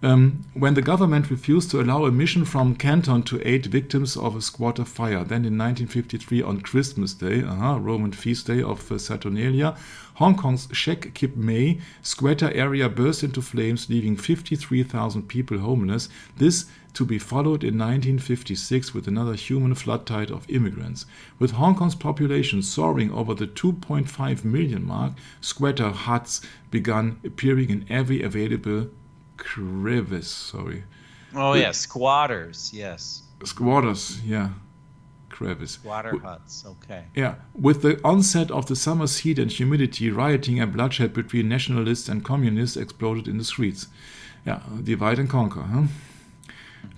When the government refused to allow a mission from Canton to aid victims of a squatter fire. Then in 1953 on Christmas Day, Roman feast day of Saturnalia, Hong Kong's Shek Kip Mei squatter area burst into flames, leaving 53,000 people homeless. This to be followed in 1956 with another human flood tide of immigrants. With Hong Kong's population soaring over the 2.5 million mark, squatter huts began appearing in every available crevice. Squatters, yes. Squatters, yeah. Crevice. Squatter huts, okay. Yeah. With the onset of the summer's heat and humidity, rioting and bloodshed between nationalists and communists exploded in the streets. Yeah, divide and conquer, huh?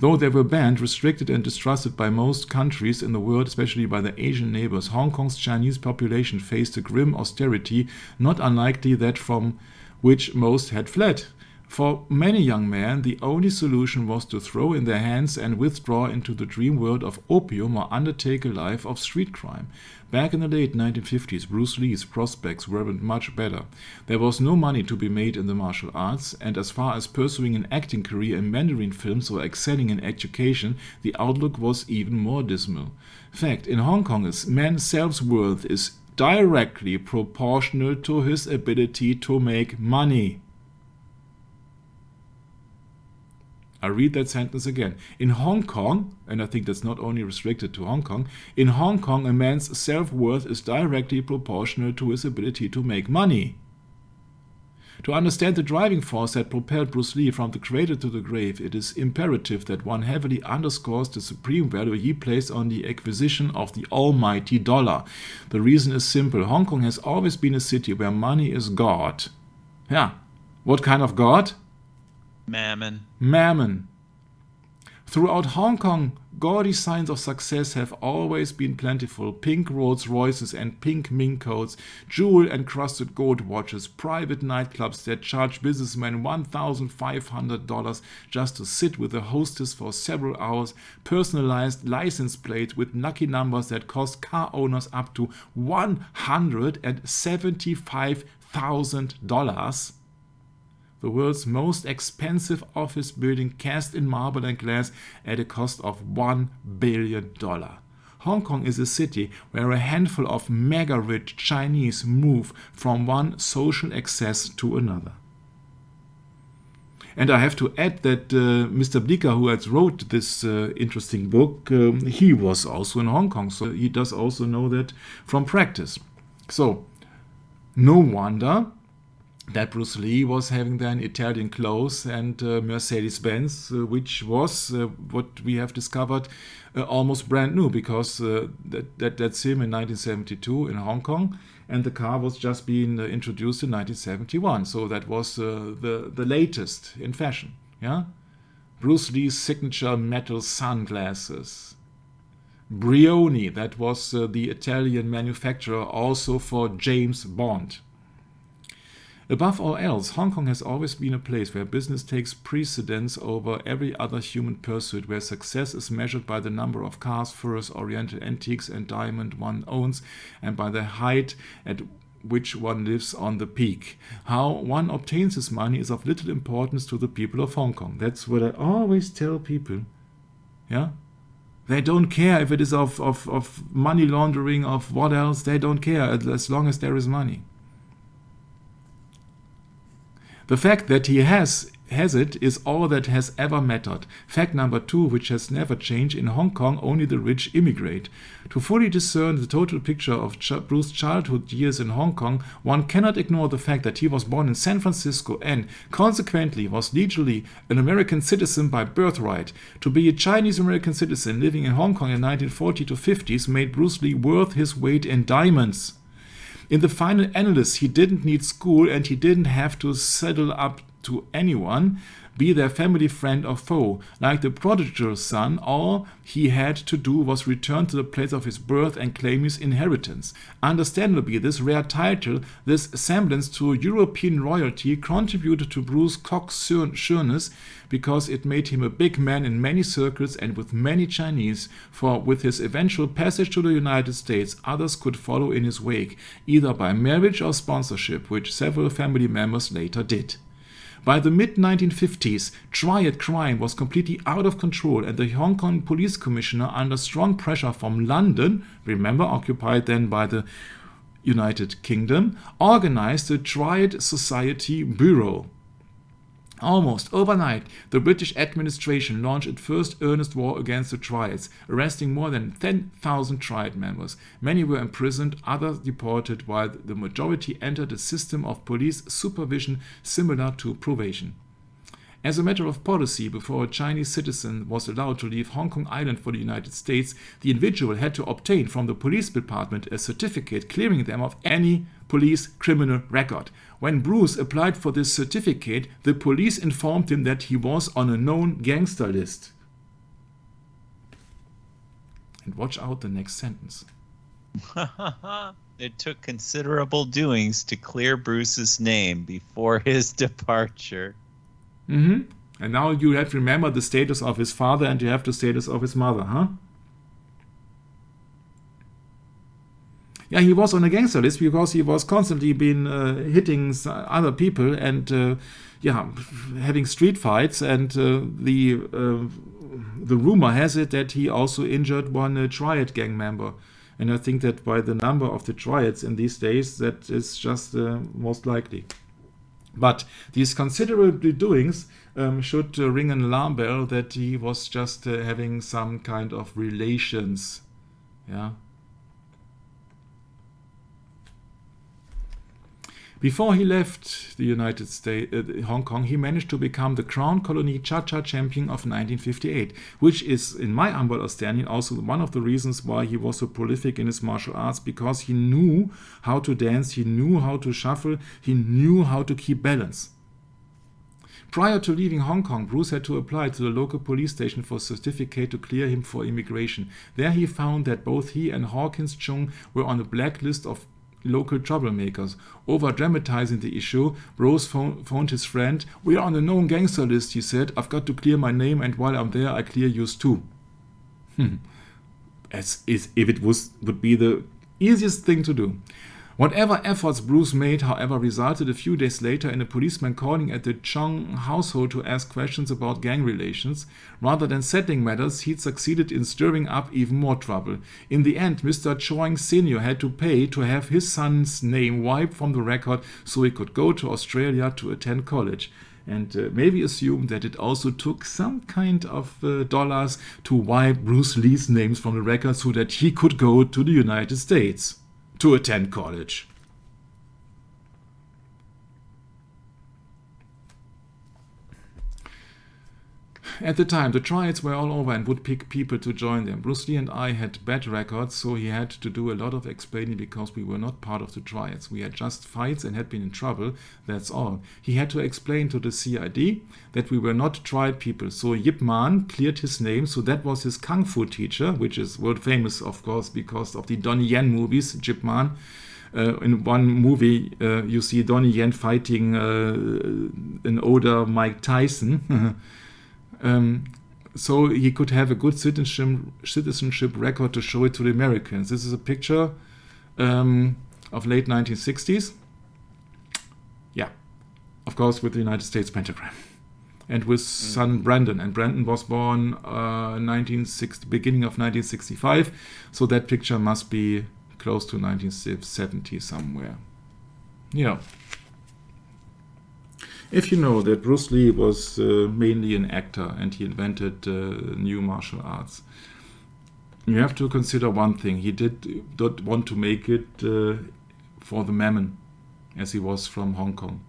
Though they were banned, restricted and distrusted by most countries in the world, especially by the Asian neighbors, Hong Kong's Chinese population faced a grim austerity not unlikely that from which most had fled. For many young men, the only solution was to throw in their hands and withdraw into the dream world of opium or undertake a life of street crime. Back in the late 1950s, Bruce Lee's prospects weren't much better. There was no money to be made in the martial arts, and as far as pursuing an acting career in Mandarin films or excelling in education, the outlook was even more dismal. Fact, in Hong Kong, a man's self-worth is directly proportional to his ability to make money. I read that sentence again. In Hong Kong, and I think that's not only restricted to Hong Kong, in Hong Kong a man's self-worth is directly proportional to his ability to make money. To understand the driving force that propelled Bruce Lee from the cradle to the grave, it is imperative that one heavily underscores the supreme value he placed on the acquisition of the almighty dollar. The reason is simple. Hong Kong has always been a city where money is God. Yeah. What kind of God? Mammon. Throughout Hong Kong, gaudy signs of success have always been plentiful. Pink Rolls Royces and pink mink coats, jewel-encrusted gold watches, private nightclubs that charge businessmen $1,500 just to sit with a hostess for several hours, personalized license plates with lucky numbers that cost car owners up to $175,000. The world's most expensive office building cast in marble and glass at a cost of $1 billion. Hong Kong is a city where a handful of mega-rich Chinese move from one social excess to another. And I have to add that Mr. Blicker, who has wrote this interesting book, he was also in Hong Kong, so he does also know that from practice. So, no wonder that Bruce Lee was having then Italian clothes and Mercedes-Benz, which was what we have discovered almost brand new, because that's him in 1972 in Hong Kong, and the car was just being introduced in 1971. So that was the latest in fashion. Yeah, Bruce Lee's signature metal sunglasses. Brioni, that was the Italian manufacturer also for James Bond. Above all else, Hong Kong has always been a place where business takes precedence over every other human pursuit, where success is measured by the number of cars, furs, oriental antiques and diamond one owns, and by the height at which one lives on the peak. How one obtains his money is of little importance to the people of Hong Kong. That's what I always tell people. Yeah? They don't care if it is of money laundering, of what else. They don't care as long as there is money. The fact that he has has it is all that has ever mattered. Fact number 2, which has never changed: in Hong Kong only the rich immigrate. To fully discern the total picture of Bruce's childhood years in Hong Kong, one cannot ignore the fact that he was born in San Francisco and, consequently, was legally an American citizen by birthright. To be a Chinese-American citizen living in Hong Kong in 1940 to 50s made Bruce Lee worth his weight in diamonds. In the final analysis, he didn't need school and he didn't have to saddle up to anyone, be their family, friend or foe. Like the prodigal son, all he had to do was return to the place of his birth and claim his inheritance. Understandably, this rare title, this semblance to European royalty, contributed to Bruce's cocksureness because it made him a big man in many circles and with many Chinese, for with his eventual passage to the United States, others could follow in his wake, either by marriage or sponsorship, which several family members later did. By the mid-1950s, triad crime was completely out of control, and the Hong Kong police commissioner, under strong pressure from London, remember occupied then by the United Kingdom, organized the Triad Society Bureau. Almost overnight, the British administration launched its first earnest war against the triads, arresting more than 10,000 triad members. Many were imprisoned, others deported, while the majority entered a system of police supervision similar to probation. As a matter of policy, before a Chinese citizen was allowed to leave Hong Kong Island for the United States, the individual had to obtain from the police department a certificate clearing them of any police criminal record. When Bruce applied for this certificate, the police informed him that he was on a known gangster list. And watch out the next sentence. It took considerable doings to clear Bruce's name before his departure. And now you have to remember the status of his father and you have the status of his mother, huh? Yeah, he was on a gangster list because he was constantly been hitting other people and having street fights, and the rumor has it that he also injured one triad gang member. And I think that by the number of the triads in these days, that is just most likely. But these considerable doings should ring an alarm bell that he was just having some kind of relations. Yeah. Before he left the United States, Hong Kong, he managed to become the Crown Colony Cha-Cha Champion of 1958, which is, in my humble understanding, also one of the reasons why he was so prolific in his martial arts, because he knew how to dance, he knew how to shuffle, he knew how to keep balance. Prior to leaving Hong Kong, Bruce had to apply to the local police station for a certificate to clear him for immigration. There he found that both he and Hawkins Chung were on a blacklist of local troublemakers. Over-dramatizing the issue, Bruce phoned his friend. "We are on a known gangster list," he said. "I've got to clear my name, and while I'm there, I clear yours too." As if it would be the easiest thing to do. Whatever efforts Bruce made, however, resulted a few days later in a policeman calling at the Chung household to ask questions about gang relations. Rather than settling matters, he'd succeeded in stirring up even more trouble. In the end, Mr. Choing Sr. had to pay to have his son's name wiped from the record so he could go to Australia to attend college. And maybe assume that it also took some kind of dollars to wipe Bruce Lee's names from the record so that he could go to the United States to attend college. At the time, the triads were all over and would pick people to join them. Bruce Lee and I had bad records, so he had to do a lot of explaining because we were not part of the triads. We had just fights and had been in trouble, that's all. He had to explain to the CID that we were not triad people. So Yip Man cleared his name, so that was his kung fu teacher, which is world famous, of course, because of the Donnie Yen movies, Yip Man. In one movie, you see Donnie Yen fighting an older Mike Tyson. So he could have a good citizenship record to show it to the Americans. This is a picture of late 1960s. Yeah, of course, with the United States pentagram. And with son Brandon. And Brandon was born beginning of 1965. So that picture must be close to 1970 somewhere. Yeah. If you know that Bruce Lee was mainly an actor and he invented new martial arts, you have to consider one thing. He did not want to make it for the mammon, as he was from Hong Kong.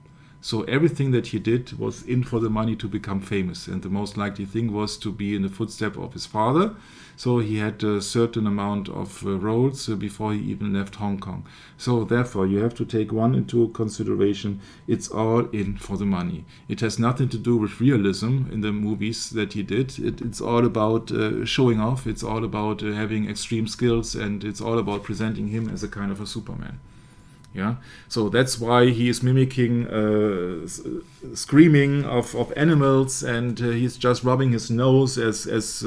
So everything that he did was in for the money to become famous. And the most likely thing was to be in the footsteps of his father. So he had a certain amount of roles before he even left Hong Kong. So therefore, you have to take one into consideration. It's all in for the money. It has nothing to do with realism in the movies that he did. It's all about showing off. It's all about having extreme skills. And it's all about presenting him as a kind of a Superman. Yeah, so that's why he is mimicking screaming of animals, and he's just rubbing his nose as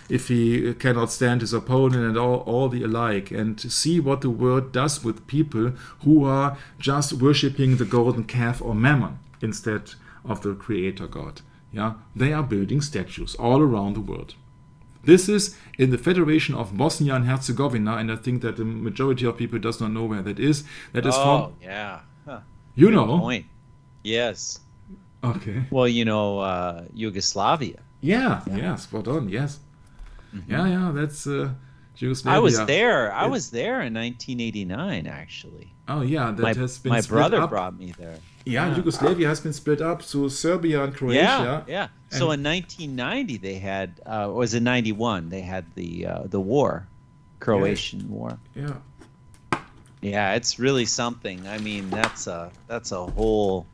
if he cannot stand his opponent, and all the alike. And see what the world does with people who are just worshipping the golden calf or mammon instead of the creator god. Yeah, they are building statues all around the world. This is in the Federation of Bosnia and Herzegovina, and I think that the majority of people does not know where that is. That is from... yeah. Huh. You Good know. point. Yes. Okay. Well, you know, Yugoslavia. Yeah, spot on, yes. Mm-hmm. Yeah, that's Yugoslavia. I was there. I was there in 1989, actually. Oh, yeah, that has been my split brother up. brought me there. Yeah, Yugoslavia has been split up to Serbia and Croatia. Yeah. So in 1990 they had, or was it 91? They had the war, Croatian War. Yeah. Yeah, it's really something. I mean, that's a whole,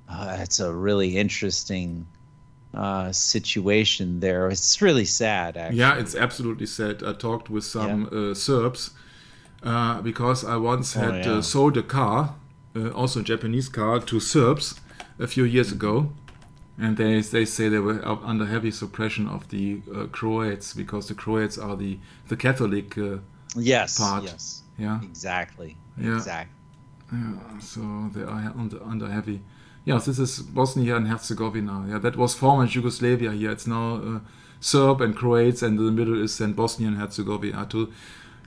it's a really interesting situation there. It's really sad, actually. Yeah, it's absolutely sad. I talked with some Serbs because I once had sold a car, also a Japanese car, to Serbs a few years ago. And they say they were under heavy suppression of the Croats, because the Croats are the Catholic part. Yes. Yeah. Exactly. Yeah. Exactly. Yeah. So they are under heavy. Yeah. This is Bosnia and Herzegovina. Yeah. That was former Yugoslavia. Here it's now Serb and Croats, and in the middle is then Bosnia and Herzegovina, to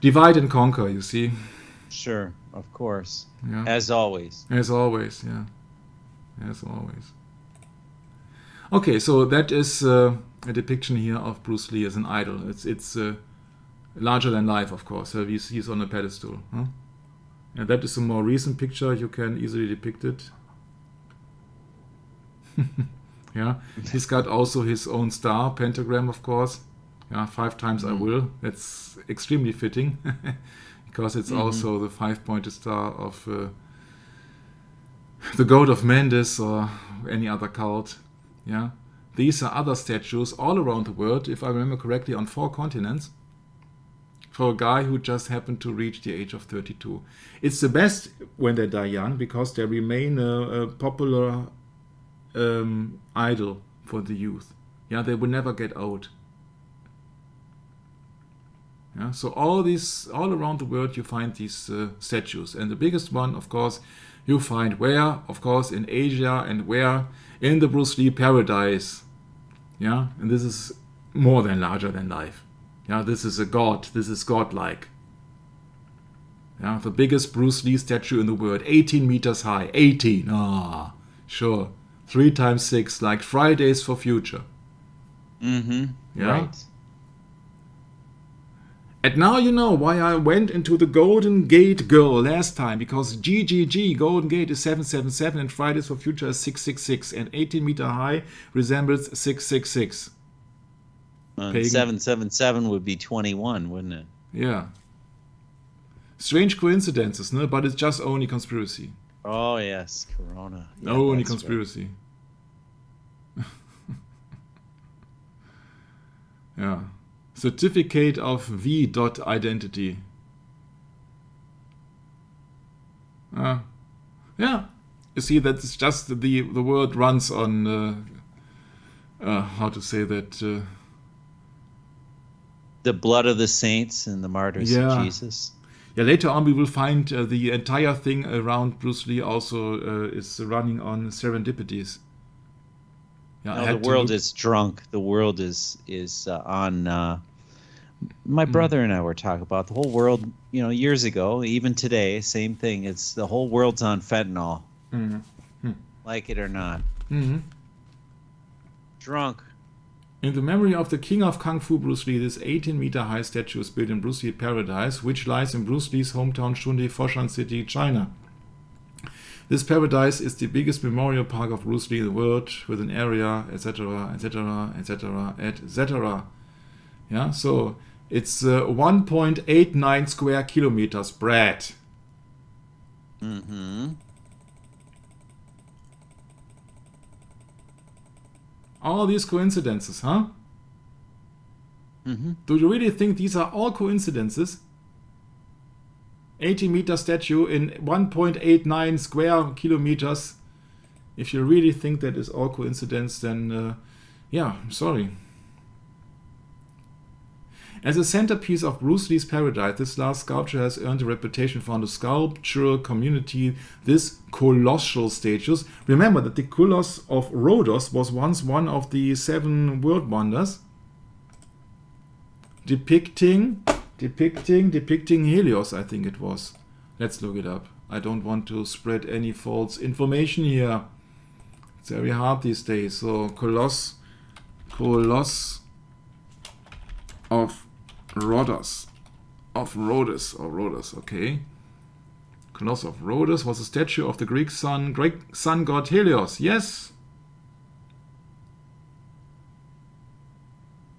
divide and conquer. You see. Sure. Of course. Yeah. As always. As always. Yeah. As always. Okay, so that is a depiction here of Bruce Lee as an idol. It's larger than life, of course. He's on a pedestal. Huh? And that is a more recent picture. You can easily depict it. Yeah, he's got also his own star, pentagram, of course. Yeah, 5 times I will. That's extremely fitting, because it's also the 5-pointed star of the God of Mendes or any other cult. Yeah, these are other statues all around the world, if I remember correctly, on 4 continents, for a guy who just happened to reach the age of 32. It's the best when they die young, because they remain a popular idol for the youth. Yeah, they will never get old. Yeah, so all around the world you find these statues, and the biggest one, of course, you find where, of course, in Asia, and where in the Bruce Lee paradise. Yeah, and this is more than larger than life. Yeah, this is a god. This is godlike. Yeah, the biggest Bruce Lee statue in the world, 18 meters high. 18. Ah, sure. 3 times 6, like Fridays for Future. Mm-hmm. Yeah. Right. And now you know why I went into the Golden Gate Girl last time, because GGG, Golden Gate, is 777, and Fridays for Future is 666, and 18 meter high resembles 666. 777 would be 21, wouldn't it? Yeah. Strange coincidences, no? But it's just only conspiracy. Oh, yes, Corona. Yeah, Only that's conspiracy. Yeah. Certificate of V. Identity. Yeah. You see, that's just the world runs on how to say that. The blood of the saints and the martyrs of Jesus. Yeah, later on we will find the entire thing around Bruce Lee also is running on serendipities. Yeah, No, the world is drunk. The world is on. My brother and I were talking about the whole world. You know, years ago, even today, same thing. It's the whole world's on fentanyl. like it or not. Mhm. Drunk. In the memory of the king of Kung Fu, Bruce Lee, this 18-meter high statue is built in Bruce Lee Paradise, which lies in Bruce Lee's hometown Shunde, Foshan City, China. This paradise is the biggest memorial park of Bruce Lee in the world, with an area, etc., etc., etc., etc. Yeah, so it's 1.89 square kilometers, Brad. Mm-hmm. All these coincidences, huh? Mm-hmm. Do you really think these are all coincidences? 80-meter statue in 1.89 square kilometers. If you really think that is all coincidence, then yeah, I'm sorry. As a centerpiece of Bruce Lee's Paradise, this last sculpture has earned a reputation for the sculptural community, this colossal statue. Remember that the Colossus of Rhodos was once one of the 7 world wonders, depicting Helios, I think it was. Let's look it up. I don't want to spread any false information here. It's very hard these days. So Colossus of Rhodos. Okay. Colossus of Rhodos was a statue of the Greek sun god Helios. Yes.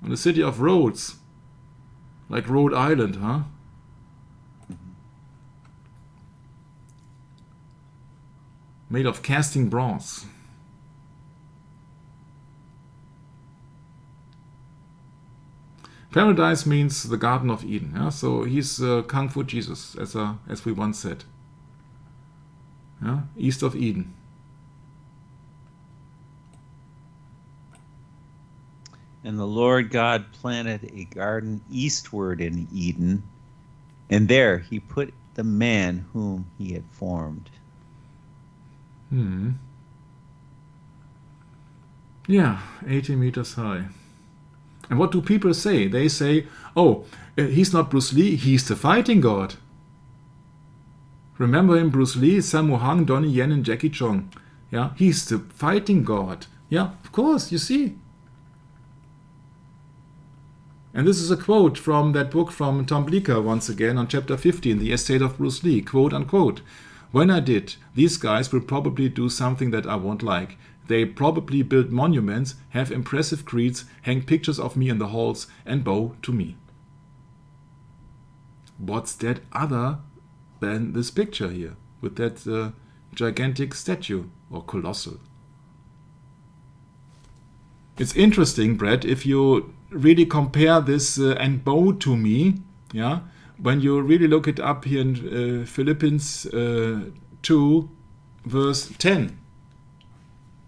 On the city of Rhodes. Like Rhode Island, huh? Made of casting bronze. Paradise means the Garden of Eden. Yeah? So he's Kung Fu Jesus, as we once said. Yeah? East of Eden. And the Lord God planted a garden eastward in Eden, and there he put the man whom he had formed. Yeah, 80 meters high. And what do people say? They say, oh, he's not Bruce Lee, he's the fighting god. Remember him, Bruce Lee, Sammo Hung, Donnie Yen, and Jackie Chong. Yeah, he's the fighting god. Yeah, of course, you see. And this is a quote from that book from Tom Bleecker, once again, on chapter 15, The Estate of Bruce Lee, quote unquote. When I did, these guys will probably do something that I won't like. They probably build monuments, have impressive creeds, hang pictures of me in the halls, and bow to me. What's that other than this picture here, with that gigantic statue, or colossal? It's interesting, Brad, if you really compare this and bow to me, yeah, when you really look it up here in Philippians 2, verse 10.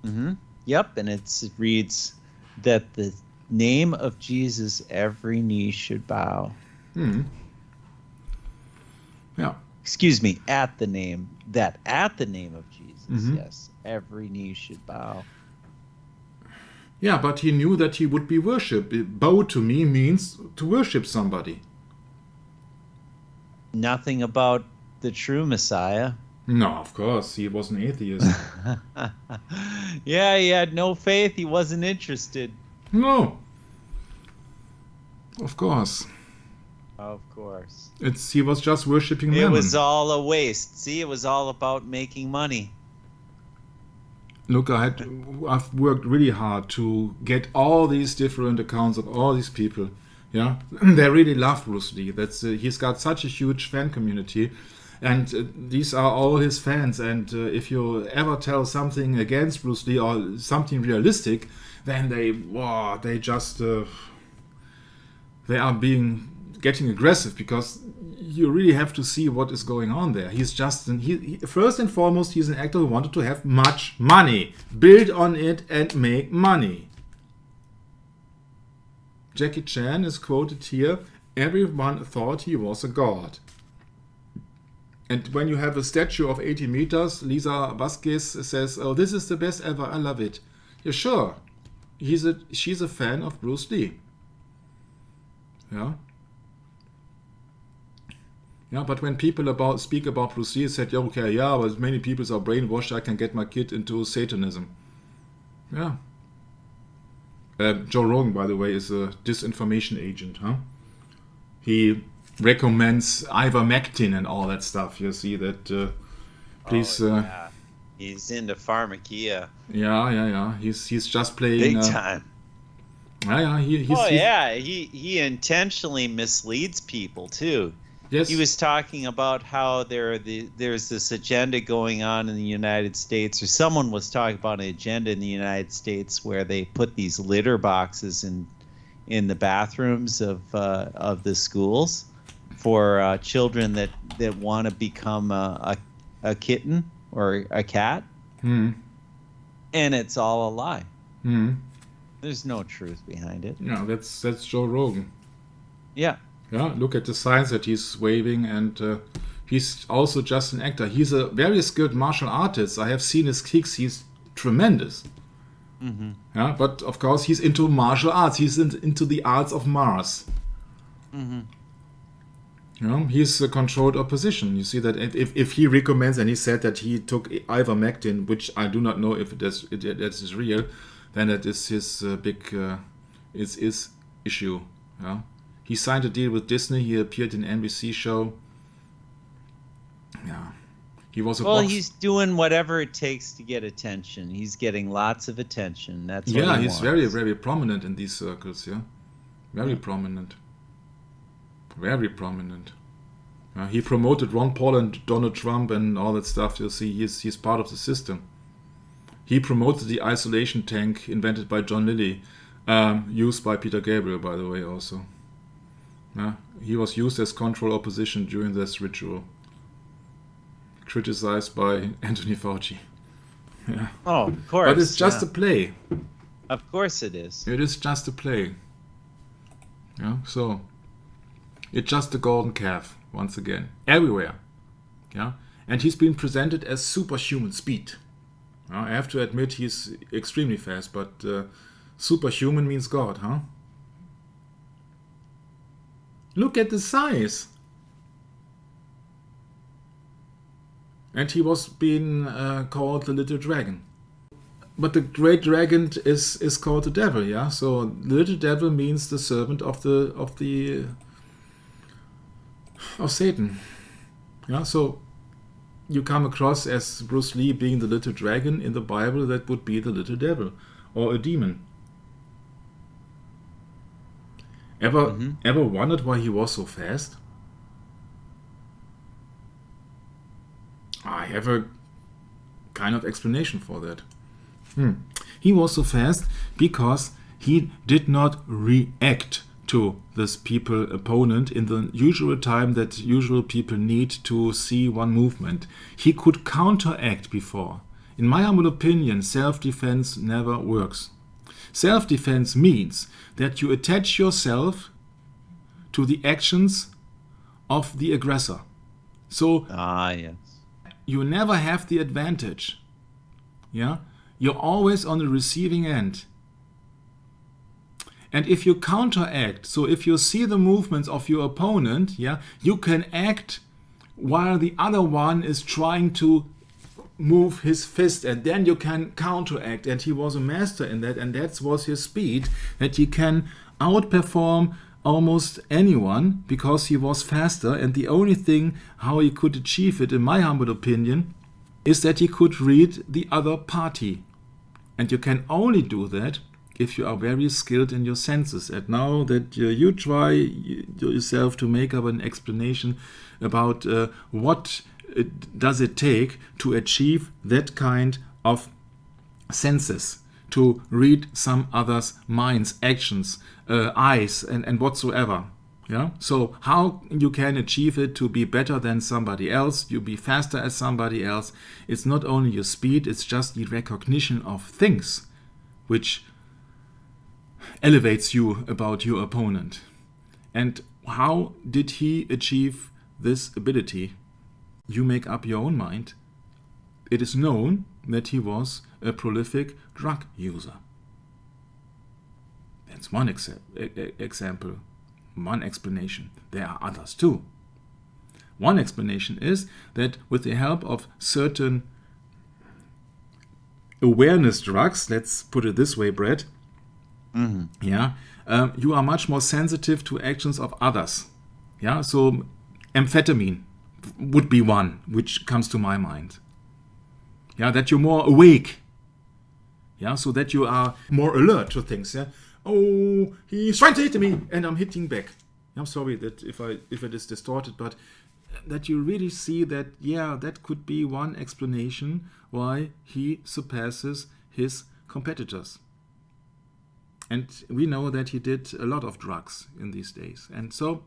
Mm-hmm. Yep, and it reads that the name of Jesus every knee should bow. Yeah. Excuse me, at the name of Jesus, yes, every knee should bow. Yeah, but he knew that he would be worshipped. Bow to me means to worship somebody. Nothing about the true Messiah. No, of course, he was an atheist. Yeah, he had no faith. He wasn't interested. No. Of course. Of course. He was just worshipping Mammon. It was all a waste. See, it was all about making money. Look, I've worked really hard to get all these different accounts of all these people. Yeah, they really love Bruce Lee. He's got such a huge fan community, and these are all his fans. And if you ever tell something against Bruce Lee or something realistic, then they are getting aggressive, because you really have to see what is going on there. He's just first and foremost, he's an actor who wanted to have much money, build on it, and make money. Jackie Chan is quoted here, everyone thought he was a god. And when you have a statue of 80 meters, Lisa Vasquez says, oh, this is the best ever, I love it. Yeah, sure. She's a fan of Bruce Lee. Yeah. Yeah, but when people speak about Bruce Lee, said, okay, yeah, but many people are brainwashed, I can get my kid into Satanism. Yeah. Joe Rogan, by the way, is a disinformation agent, huh? He recommends ivermectin and all that stuff. You see that, please... yeah. He's into pharmakia. Yeah. He's just playing... Big time. Yeah, he intentionally misleads people, too. Yes. He was talking about how there's this agenda going on in the United States, or someone was talking about an agenda in the United States where they put these litter boxes in the bathrooms of the schools for children that want to become a kitten or a cat, and it's all a lie. There's no truth behind it. Yeah, that's Joe Rogan. Yeah. Yeah, look at the signs that he's waving, and he's also just an actor. He's a very skilled martial artist. I have seen his kicks. He's tremendous. Yeah, but of course he's into martial arts. He's into the arts of Mars. You know, he's a controlled opposition. You see that if he recommends, and he said that he took ivermectin, which I do not know if that is real, then that is his his issue. Yeah. He signed a deal with Disney. He appeared in an NBC show. Yeah. He was he's doing whatever it takes to get attention. He's getting lots of attention. That's what he he's wants. very, very prominent in these circles, yeah. Very prominent. Very prominent. He promoted Ron Paul and Donald Trump and all that stuff. You'll see he's part of the system. He promoted the isolation tank invented by John Lilly, used by Peter Gabriel, by the way, also. He was used as control opposition during this ritual. Criticized by Anthony Fauci. Yeah. Oh, of course. But it's just a play. Of course it is. It is just a play. Yeah, so it's just a golden calf, once again. Everywhere. Yeah. And he's been presented as superhuman speed. I have to admit he's extremely fast, but superhuman means God, huh? Look at the size. And he was being called the little dragon. But the great dragon is called the devil, yeah? So the little devil means the servant of Satan. Yeah, so you come across as Bruce Lee being the little dragon in the Bible, that would be the little devil or a demon. Ever wondered why he was so fast? I have a kind of explanation for that. He was so fast because he did not react to this opponent in the usual time that usual people need to see one movement. He could counteract before. In my humble opinion, self-defense never works. Self-defense means that you attach yourself to the actions of the aggressor. So yes. You never have the advantage. Yeah? You're always on the receiving end. And if you counteract, so if you see the movements of your opponent, yeah, you can act while the other one is trying to move his fist, and then you can counteract. And he was a master in that, and that was his speed, that he can outperform almost anyone because he was faster. And the only thing how he could achieve it, in my humble opinion, is that he could read the other party. And you can only do that if you are very skilled in your senses. And now that you try yourself to make up an explanation about what does it take to achieve that kind of senses, to read some other's minds, actions, eyes, and whatsoever. Yeah. So how you can achieve it to be better than somebody else, you be faster as somebody else. It's not only your speed, it's just the recognition of things which elevates you about your opponent. And how did he achieve this ability? You make up your own mind. It is known that he was a prolific drug user. That's one example, one explanation. There are others too. One explanation is that with the help of certain awareness drugs, let's put it this way, Brett, you are much more sensitive to actions of others. Yeah, so amphetamine would be one which comes to my mind. Yeah, that you're more awake. Yeah, so that you are more alert to things. Yeah, oh, he's trying to hit me, and I'm hitting back. I'm sorry that if it is distorted, but that you really see that, yeah, that could be one explanation why he surpasses his competitors. And we know that he did a lot of drugs in these days. And so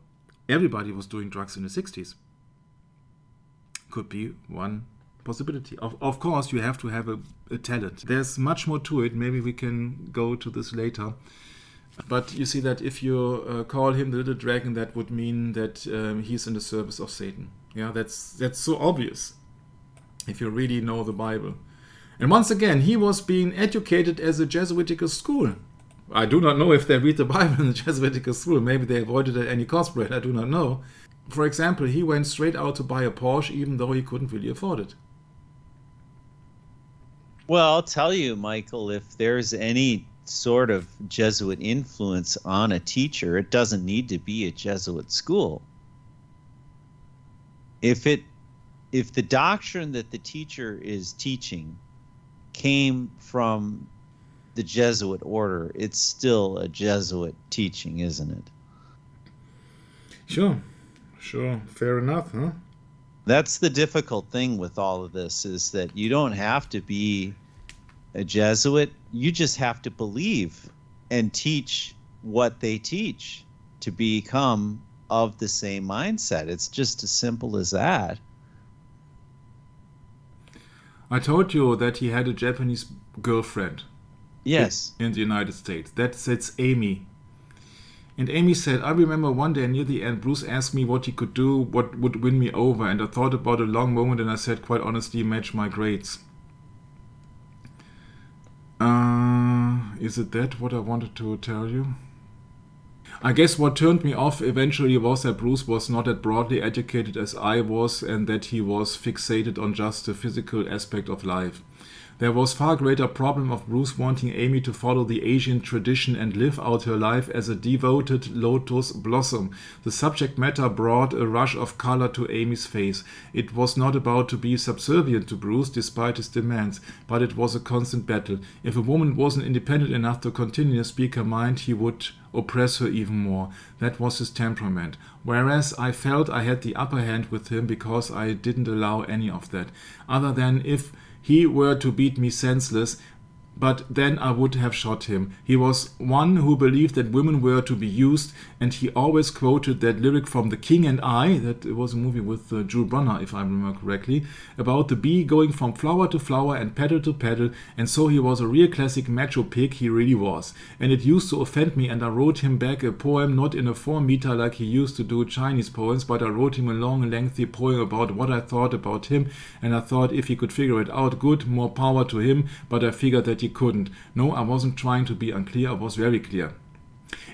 everybody was doing drugs in the 60s. Could be one possibility. Of course, you have to have a talent. There's much more to it. Maybe we can go to this later. But you see that if you call him the little dragon, that would mean that he's in the service of Satan. Yeah, that's so obvious if you really know the Bible. And once again, he was being educated as a Jesuitical school. I do not know if they read the Bible in the Jesuitical school. Maybe they avoided it at any cost, Brett. I do not know. For example, he went straight out to buy a Porsche even though he couldn't really afford it. Well, I'll tell you, Michael, if there's any sort of Jesuit influence on a teacher, it doesn't need to be a Jesuit school. If the doctrine that the teacher is teaching came from the Jesuit order, it's still a Jesuit teaching, isn't it? Sure. Fair enough, huh? That's the difficult thing with all of this, is that you don't have to be a Jesuit. You just have to believe and teach what they teach to become of the same mindset. It's just as simple as that. I told you that he had a Japanese girlfriend. Yes. In the United States. That's Amy. And Amy said, I remember one day near the end, Bruce asked me what he could do, what would win me over, and I thought about it a long moment, and I said, quite honestly, match my grades. Is it that what I wanted to tell you? I guess what turned me off eventually was that Bruce was not as broadly educated as I was, and that he was fixated on just the physical aspect of life. There was far greater problem of Bruce wanting Amy to follow the Asian tradition and live out her life as a devoted lotus blossom. The subject matter brought a rush of color to Amy's face. It was not about to be subservient to Bruce despite his demands, but it was a constant battle. If a woman wasn't independent enough to continue to speak her mind, he would oppress her even more. That was his temperament. Whereas I felt I had the upper hand with him because I didn't allow any of that. Other than if he were to beat me senseless, but then I would have shot him. He was one who believed that women were to be used, and he always quoted that lyric from The King and I, that was a movie with Jules Bronner, if I remember correctly, about the bee going from flower to flower and petal to petal, and so he was a real classic macho pig, he really was. And it used to offend me, and I wrote him back a poem, not in a 4-meter like he used to do Chinese poems, but I wrote him a long and lengthy poem about what I thought about him, and I thought if he could figure it out, good, more power to him, but I figured that he couldn't. No, I wasn't trying to be unclear, I was very clear.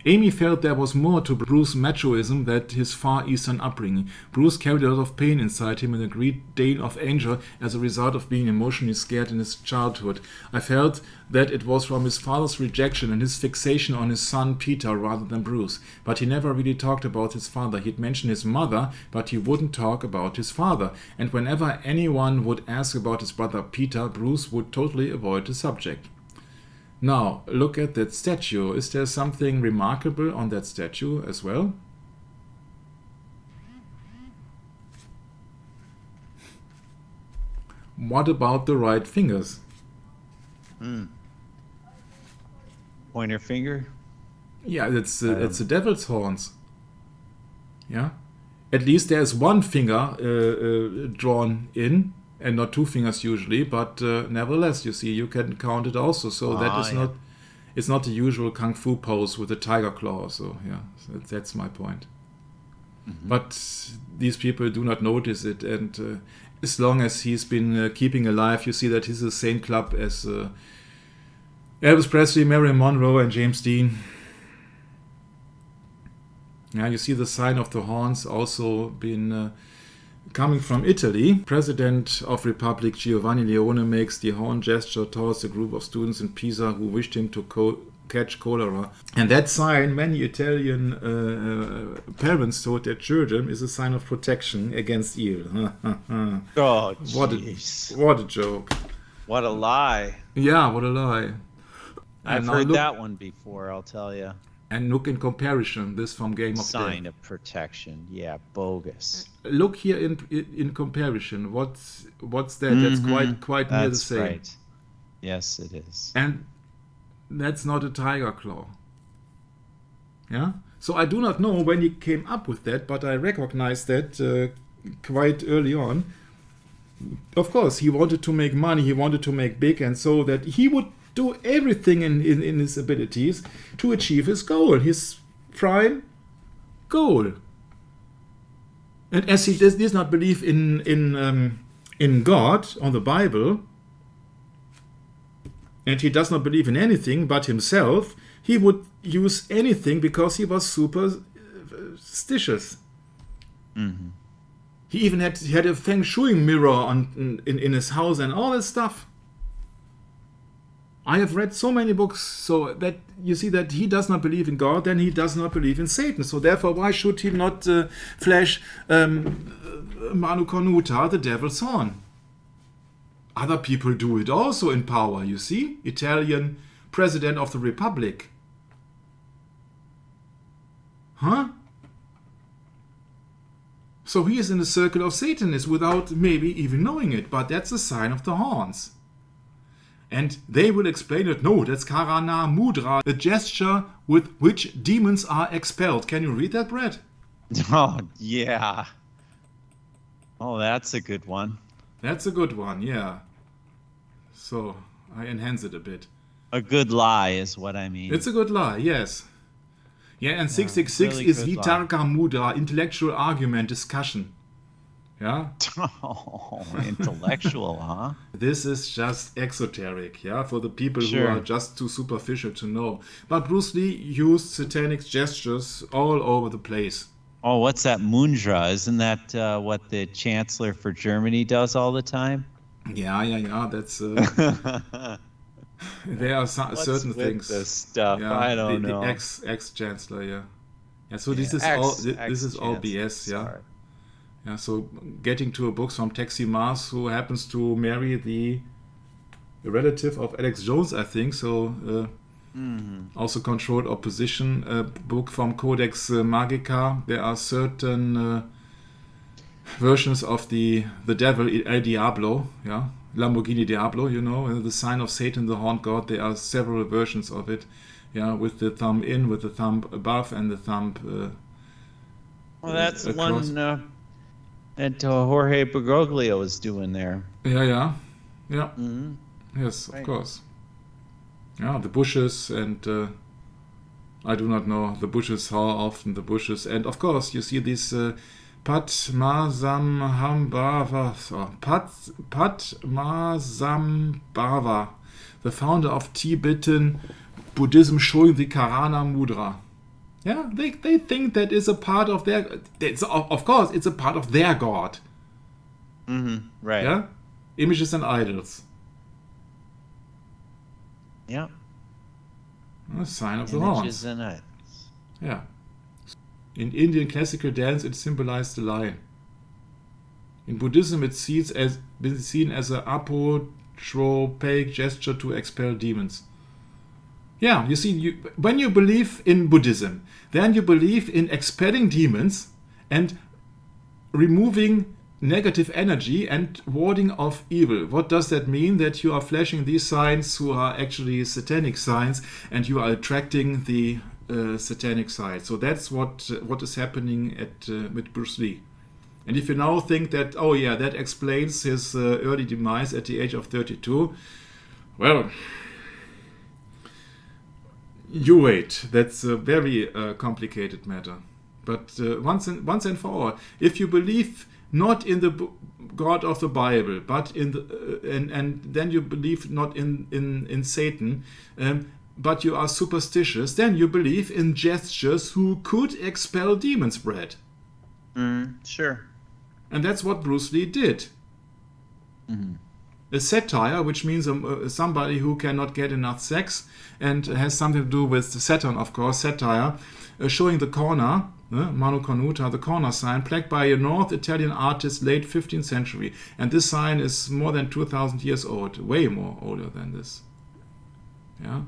Amy felt there was more to Bruce's machoism than his Far Eastern upbringing. Bruce carried a lot of pain inside him and a great deal of anger as a result of being emotionally scared in his childhood. I felt that it was from his father's rejection and his fixation on his son Peter rather than Bruce. But he never really talked about his father. He'd mention his mother, but he wouldn't talk about his father. And whenever anyone would ask about his brother Peter, Bruce would totally avoid the subject. Now, look at that statue. Is there something remarkable on that statue as well? What about the right fingers? Pointer finger? Yeah, it's the devil's horns. Yeah? At least there's one finger drawn in, and not 2 fingers usually, but nevertheless, you see, you can count it also. So that is not, it's not the usual kung fu pose with a tiger claw. So yeah, that's my point. Mm-hmm. But these people do not notice it, and as long as he's been keeping alive, you see that he's the same club as Elvis Presley, Marilyn Monroe, and James Dean. Yeah, you see the sign of the horns also been Coming from Italy, President of Republic Giovanni Leone makes the horn gesture towards a group of students in Pisa who wished him to catch cholera. And that sign, many Italian parents told their children, is a sign of protection against evil. Oh, What a joke. What a lie. Yeah, what a lie. I've heard that one before, I'll tell you. And look in comparison, this from Game of Death. Sign of protection. Yeah, bogus. Look here in comparison. What's that? That's quite near the same. Right. Yes, it is. And that's not a tiger claw. Yeah? So I do not know when he came up with that, but I recognize that quite early on. Of course, he wanted to make money, he wanted to make big, and so that he would do everything in his abilities to achieve his goal, his prime goal. And as he does not believe in God or the Bible, and he does not believe in anything but himself, he would use anything because he was superstitious. Mm-hmm. He even had a feng shui mirror in his house and all this stuff. I have read so many books, so that you see that he does not believe in God, then he does not believe in Satan. So therefore, why should he not flash Manu Cornuta, the devil's horn? Other people do it also in power, you see? Italian president of the Republic. Huh? So he is in the circle of Satanists without maybe even knowing it, but that's a sign of the horns. And they will explain it. No, that's Karana Mudra, a gesture with which demons are expelled. Can you read that, Brad? Oh, yeah. Oh, that's a good one. That's a good one, yeah. So I enhance it a bit. A good lie is what I mean. It's a good lie, yes. Yeah, and 666 really is Vitarka Mudra, intellectual argument, discussion. Yeah. Oh, intellectual, huh? This is just exoteric, yeah, for the people who are just too superficial to know. But Bruce Lee used satanic gestures all over the place. Oh, what's that Mundra? Isn't that what the Chancellor for Germany does all the time? Yeah. That's. There are certain things. This stuff, yeah, I don't know. The ex-chancellor, yeah. So this is all BS, yeah. Sorry. Yeah, so getting to a book from Taxi Mars, who happens to marry the relative of Alex Jones, I think. So also controlled opposition. A book from Codex Magica. There are certain versions of the devil, El Diablo, yeah, Lamborghini Diablo, you know, the sign of Satan, the horned god. There are several versions of it, yeah, with the thumb in, with the thumb above, and the thumb. Well, that's across. one. And Jorge Bergoglio is doing there. Yeah. Mm-hmm. Yes, of course. Yeah, the bushes, and I do not know the bushes, how often the bushes. And of course, you see these Padmasambhava, the founder of Tibetan Buddhism, showing the Karana Mudra. Yeah, they think that is a part of their. Of course, it's a part of their god. Mm-hmm. Right. Yeah, images and idols. Yeah. A sign of the horns. Images and idols. Yeah. In Indian classical dance, it symbolized the lion. In Buddhism, it's been seen as an apotropaic gesture to expel demons. Yeah, you see, when you believe in Buddhism, then you believe in expelling demons and removing negative energy and warding off evil. What does that mean? That you are flashing these signs who are actually satanic signs, and you are attracting the satanic side. So that's what is happening with Bruce Lee. And if you now think that, oh yeah, that explains his early demise at the age of 32, well, you wait. That's a very complicated matter. But once and for all, if you believe not in the God of the Bible, but in the and then you believe not in Satan, but you are superstitious, then you believe in gestures who could expel demons, Brad. Sure. And that's what Bruce Lee did. A satire, which means somebody who cannot get enough sex, and has something to do with Saturn, of course, satire, showing the corner, Mano Cornuta, the corner sign, plagued by a North Italian artist, late 15th century. And this sign is more than 2,000 years old, way more older than this. Yeah.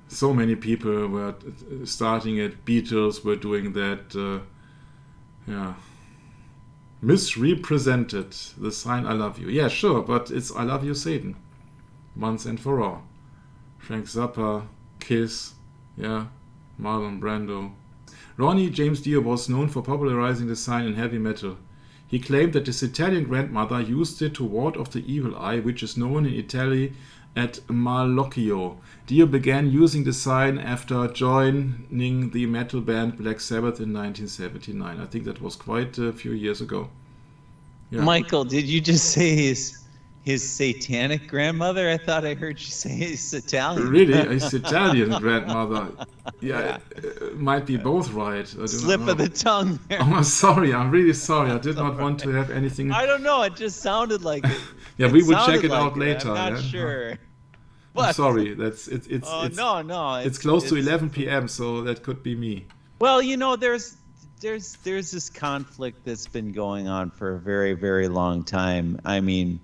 So many people were starting it. Beatles were doing that. Misrepresented the sign "I love you." Yeah, sure, but it's "I love you, Satan," once and for all. Frank Zappa, Kiss, yeah, Marlon Brando. Ronnie James Dio was known for popularizing the sign in heavy metal. He claimed that his Italian grandmother used it to ward off the evil eye, which is known in Italy at Malocchio. Dio began using the sign after joining the metal band Black Sabbath in 1979. I think that was quite a few years ago. Yeah. Michael, did you just say his satanic grandmother? I thought I heard you say his Italian. Really? His Italian grandmother. Yeah, it might be both right. I do Slip not know. of the tongue there. Oh, I'm sorry. I'm really sorry. I did not want to have anything. I don't know. It just sounded like it. Yeah, we will check it out later. I'm not yeah? sure. I'm sorry. It's No. It's close to 11 p.m., so that could be me. Well, there's this conflict that's been going on for a very, very long time. I mean,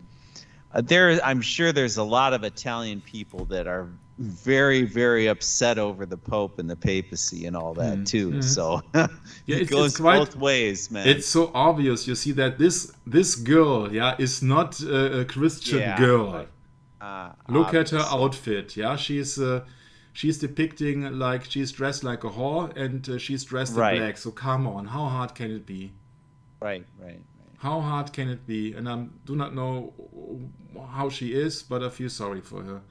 I'm sure there's a lot of Italian people that are very, very upset over the Pope and the papacy and all that too. So it goes both ways, man. It's so obvious. You see that this girl, is not a Christian girl. Look at her outfit. Yeah, she's depicting like she's dressed like a whore, and she's dressed in black. So come on, how hard can it be? Right. How hard can it be? And I do not know how she is, but I feel sorry for her.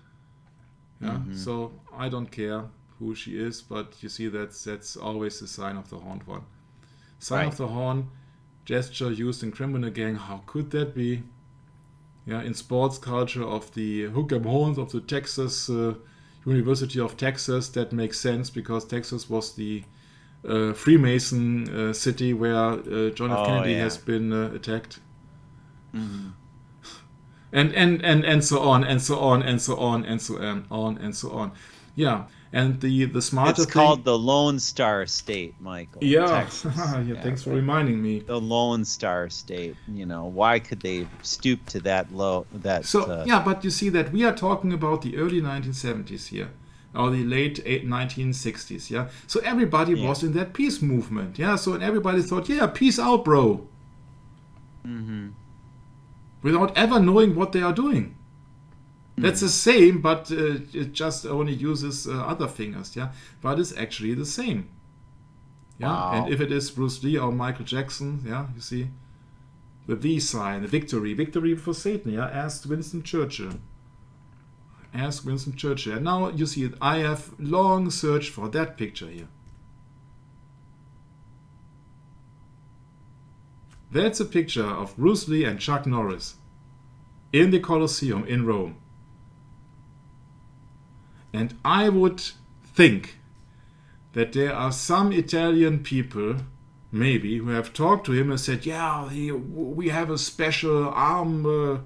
Yeah. So I don't care who she is, but you see that's always the sign of the horned one. Sign of the horn, gesture used in criminal gang. How could that be? Yeah, in sports culture of the hook 'em horns of the Texas University of Texas, that makes sense because Texas was the Freemason city where John F. Kennedy has been attacked. And so on and so on and so on and so on and so on. Yeah, and the smarter it's called the Lone Star State, Michael. Yeah, Texas. Thanks for reminding me. The Lone Star State. Why could they stoop to that low? But you see that we are talking about the early 1970s here, or the late 1960s. Yeah, so everybody was in that peace movement. Yeah, so and everybody thought, peace out, bro. Without ever knowing what they are doing. That's the same, but it just only uses other fingers, but it's actually the same. Wow. And if it is Bruce Lee or Michael Jackson, you see, the V sign, the victory for Satan, asked Winston Churchill. And now you see, I have long searched for that picture here. That's a picture of Bruce Lee and Chuck Norris in the Colosseum in Rome. And I would think that there are some Italian people, maybe, who have talked to him and said, we have a special arm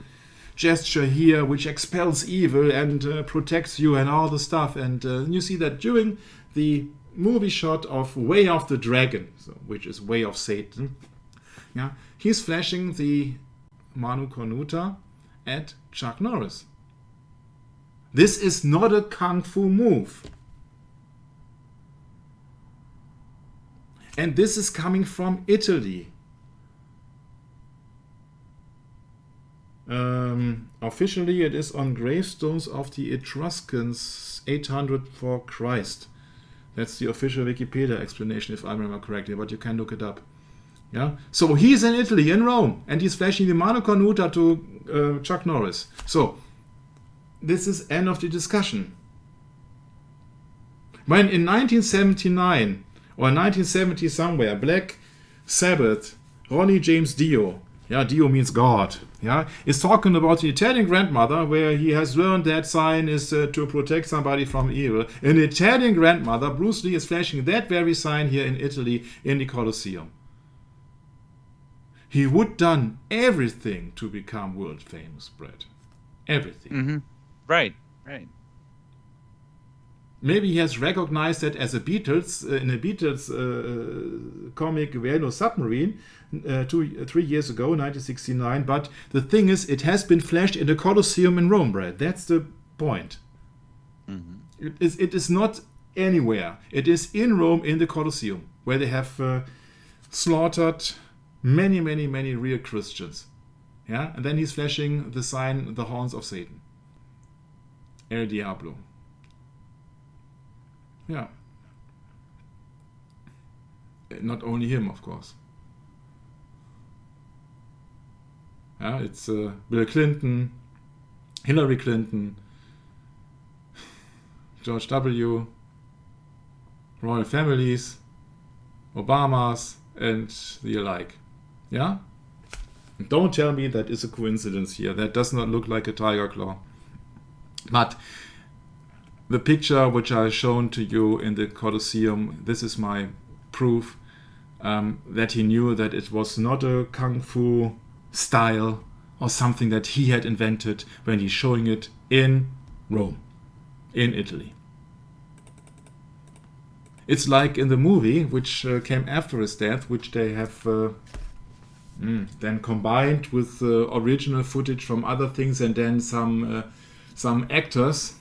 gesture here which expels evil and protects you and all the stuff. And you see that during the movie shot of Way of the Dragon, which is Way of Satan, he's flashing the Manu Cornuta at Chuck Norris. This is not a kung fu move. And this is coming from Italy. Officially, it is on gravestones of the Etruscans 800 for Christ. That's the official Wikipedia explanation, if I remember correctly, but you can look it up. Yeah. So he's in Italy, in Rome, and he's flashing the Mano Cornuta to Chuck Norris. So this is end of the discussion. When in 1979 or 1970 somewhere, Black Sabbath, Ronnie James Dio, Yeah, Dio means God. Yeah, is talking about the Italian grandmother, where he has learned that sign is to protect somebody from evil. An Italian grandmother, Bruce Lee is flashing that very sign here in Italy in the Colosseum. He would done everything to become world famous, Brett. Everything. Mm-hmm. Right. Maybe he has recognized that as a Beatles, in a Beatles comic, Yellow Submarine, 3 years ago, 1969. But the thing is, it has been flashed in the Colosseum in Rome, Brad. That's the point. Mm-hmm. It is not anywhere. It is in Rome, in the Colosseum, where they have slaughtered many real Christians. Yeah, and then he's flashing the sign, the horns of Satan. El Diablo. Yeah. Not only him, of course. Yeah, it's Bill Clinton, Hillary Clinton, George W., royal families, Obamas, and the alike. Yeah? And don't tell me that is a coincidence here. That does not look like a tiger claw. But the picture which I shown to you in the Colosseum, this is my proof that he knew that it was not a kung fu style or something that he had invented when he's showing it in Rome, in Italy. It's like in the movie which came after his death, which they have then combined with original footage from other things, and then some actors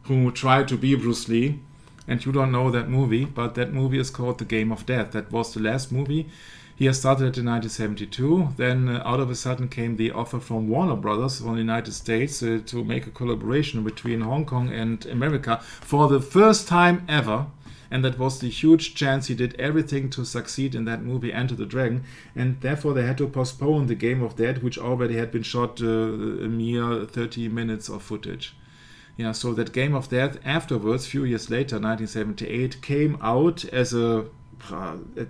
who tried to be Bruce Lee. And you don't know that movie, but that movie is called The Game of Death. That was the last movie. He has started it in 1972. Then out of a sudden came the offer from Warner Brothers from the United States to make a collaboration between Hong Kong and America for the first time ever. And that was the huge chance. He did everything to succeed in that movie, Enter the Dragon. And therefore they had to postpone The Game of Death, which already had been shot a mere 30 minutes of footage. Yeah, so that Game of Death afterwards, few years later, 1978, came out as a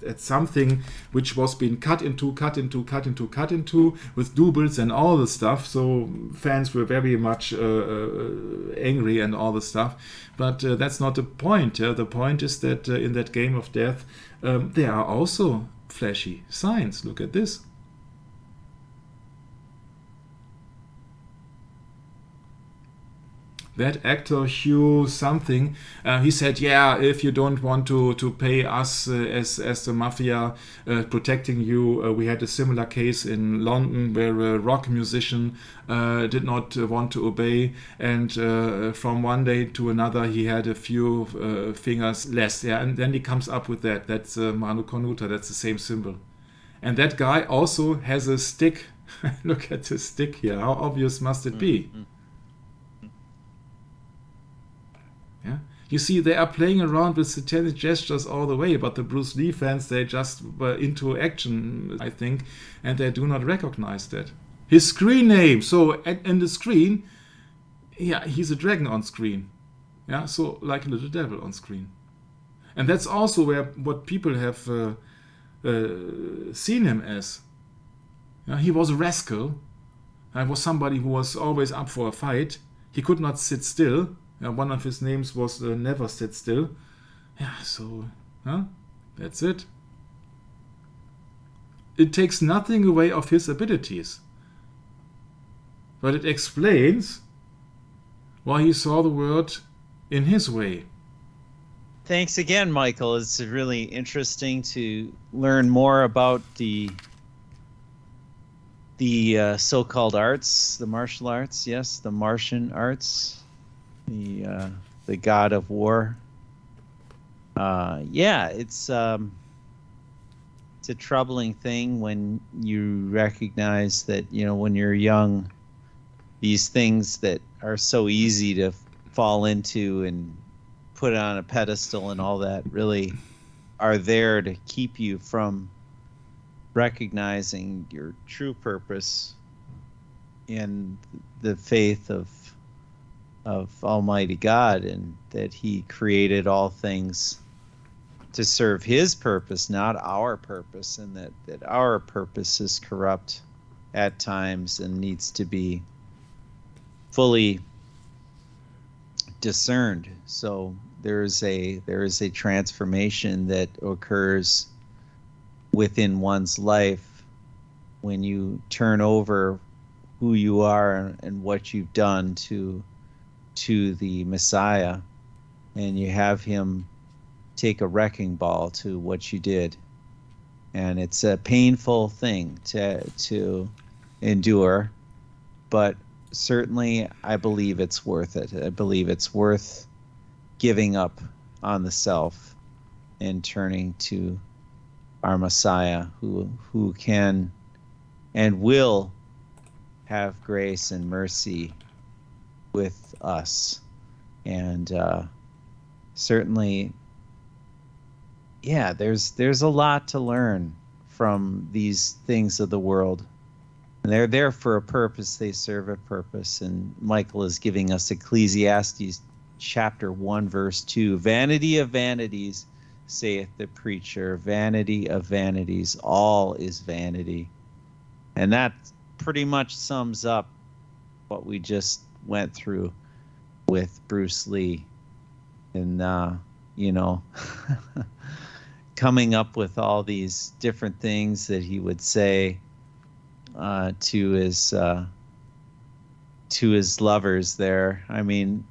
at something which was being cut into with doubles and all the stuff. So fans were very much angry and all the stuff. But that's not the point. The point is that in that Game of Death, there are also flashy signs. Look at this. That actor Hugh something, he said, yeah, if you don't want to pay us as the mafia protecting you, we had a similar case in London where a rock musician did not want to obey, and from one day to another he had a few fingers less. Yeah, and then he comes up with that. That's Manu Cornuta. That's the same symbol. And that guy also has a stick. Look at the stick here. How obvious must it be? Mm-hmm. Yeah. You see, they are playing around with satanic gestures all the way, but the Bruce Lee fans, they just were into action, I think, and they do not recognize that. His screen name, so in the screen, yeah, he's a dragon on screen. Yeah, so like a little devil on screen. And that's also what people have seen him as. Yeah, he was a rascal. He was somebody who was always up for a fight. He could not sit still. One of his names was Never Sit Still. Yeah, so, that's it. It takes nothing away of his abilities. But it explains why he saw the world in his way. Thanks again, Michael. It's really interesting to learn more about the so-called arts, the martial arts, yes, the Martian arts. The god of war. Yeah, it's a troubling thing when you recognize that, when you're young, these things that are so easy to fall into and put on a pedestal and all that really are there to keep you from recognizing your true purpose in the faith of Almighty God, and that He created all things to serve His purpose, not our purpose, and that our purpose is corrupt at times and needs to be fully discerned. So there is a transformation that occurs within one's life when you turn over who you are and what you've done to the Messiah, and you have him take a wrecking ball to what you did. And it's a painful thing to endure, but certainly I believe it's worth it. I believe it's worth giving up on the self and turning to our Messiah, who can and will have grace and mercy with us. And certainly, yeah, there's a lot to learn from these things of the world. And they're there for a purpose. They serve a purpose. And Michael is giving us Ecclesiastes chapter 1, verse 2. Vanity of vanities, saith the preacher. Vanity of vanities, all is vanity. And that pretty much sums up what we just went through with Bruce Lee. And, coming up with all these different things that he would say to his lovers there. I mean,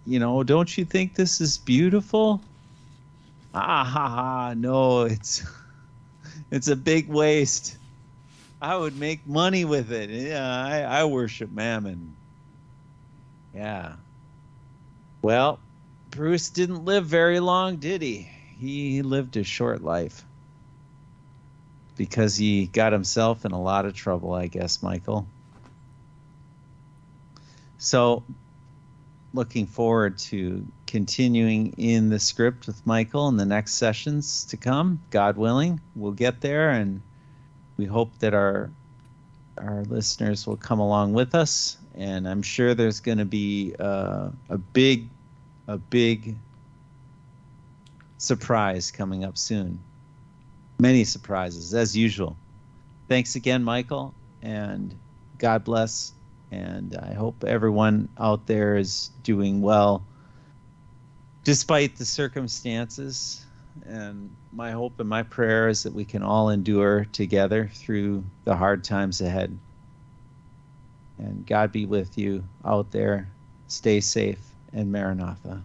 don't you think this is beautiful? Ah ha ha! No, it's a big waste. I would make money with it. Yeah, I worship Mammon. Yeah. Well, Bruce didn't live very long, did he? He lived a short life because he got himself in a lot of trouble, I guess, Michael. So, looking forward to continuing in the script with Michael in the next sessions to come. God willing, we'll get there, and we hope that our listeners will come along with us. And I'm sure there's going to be a big surprise coming up soon. Many surprises, as usual. Thanks again, Michael, and God bless. And I hope everyone out there is doing well despite the circumstances. And my hope and my prayer is that we can all endure together through the hard times ahead. And God be with you out there. Stay safe, and Maranatha.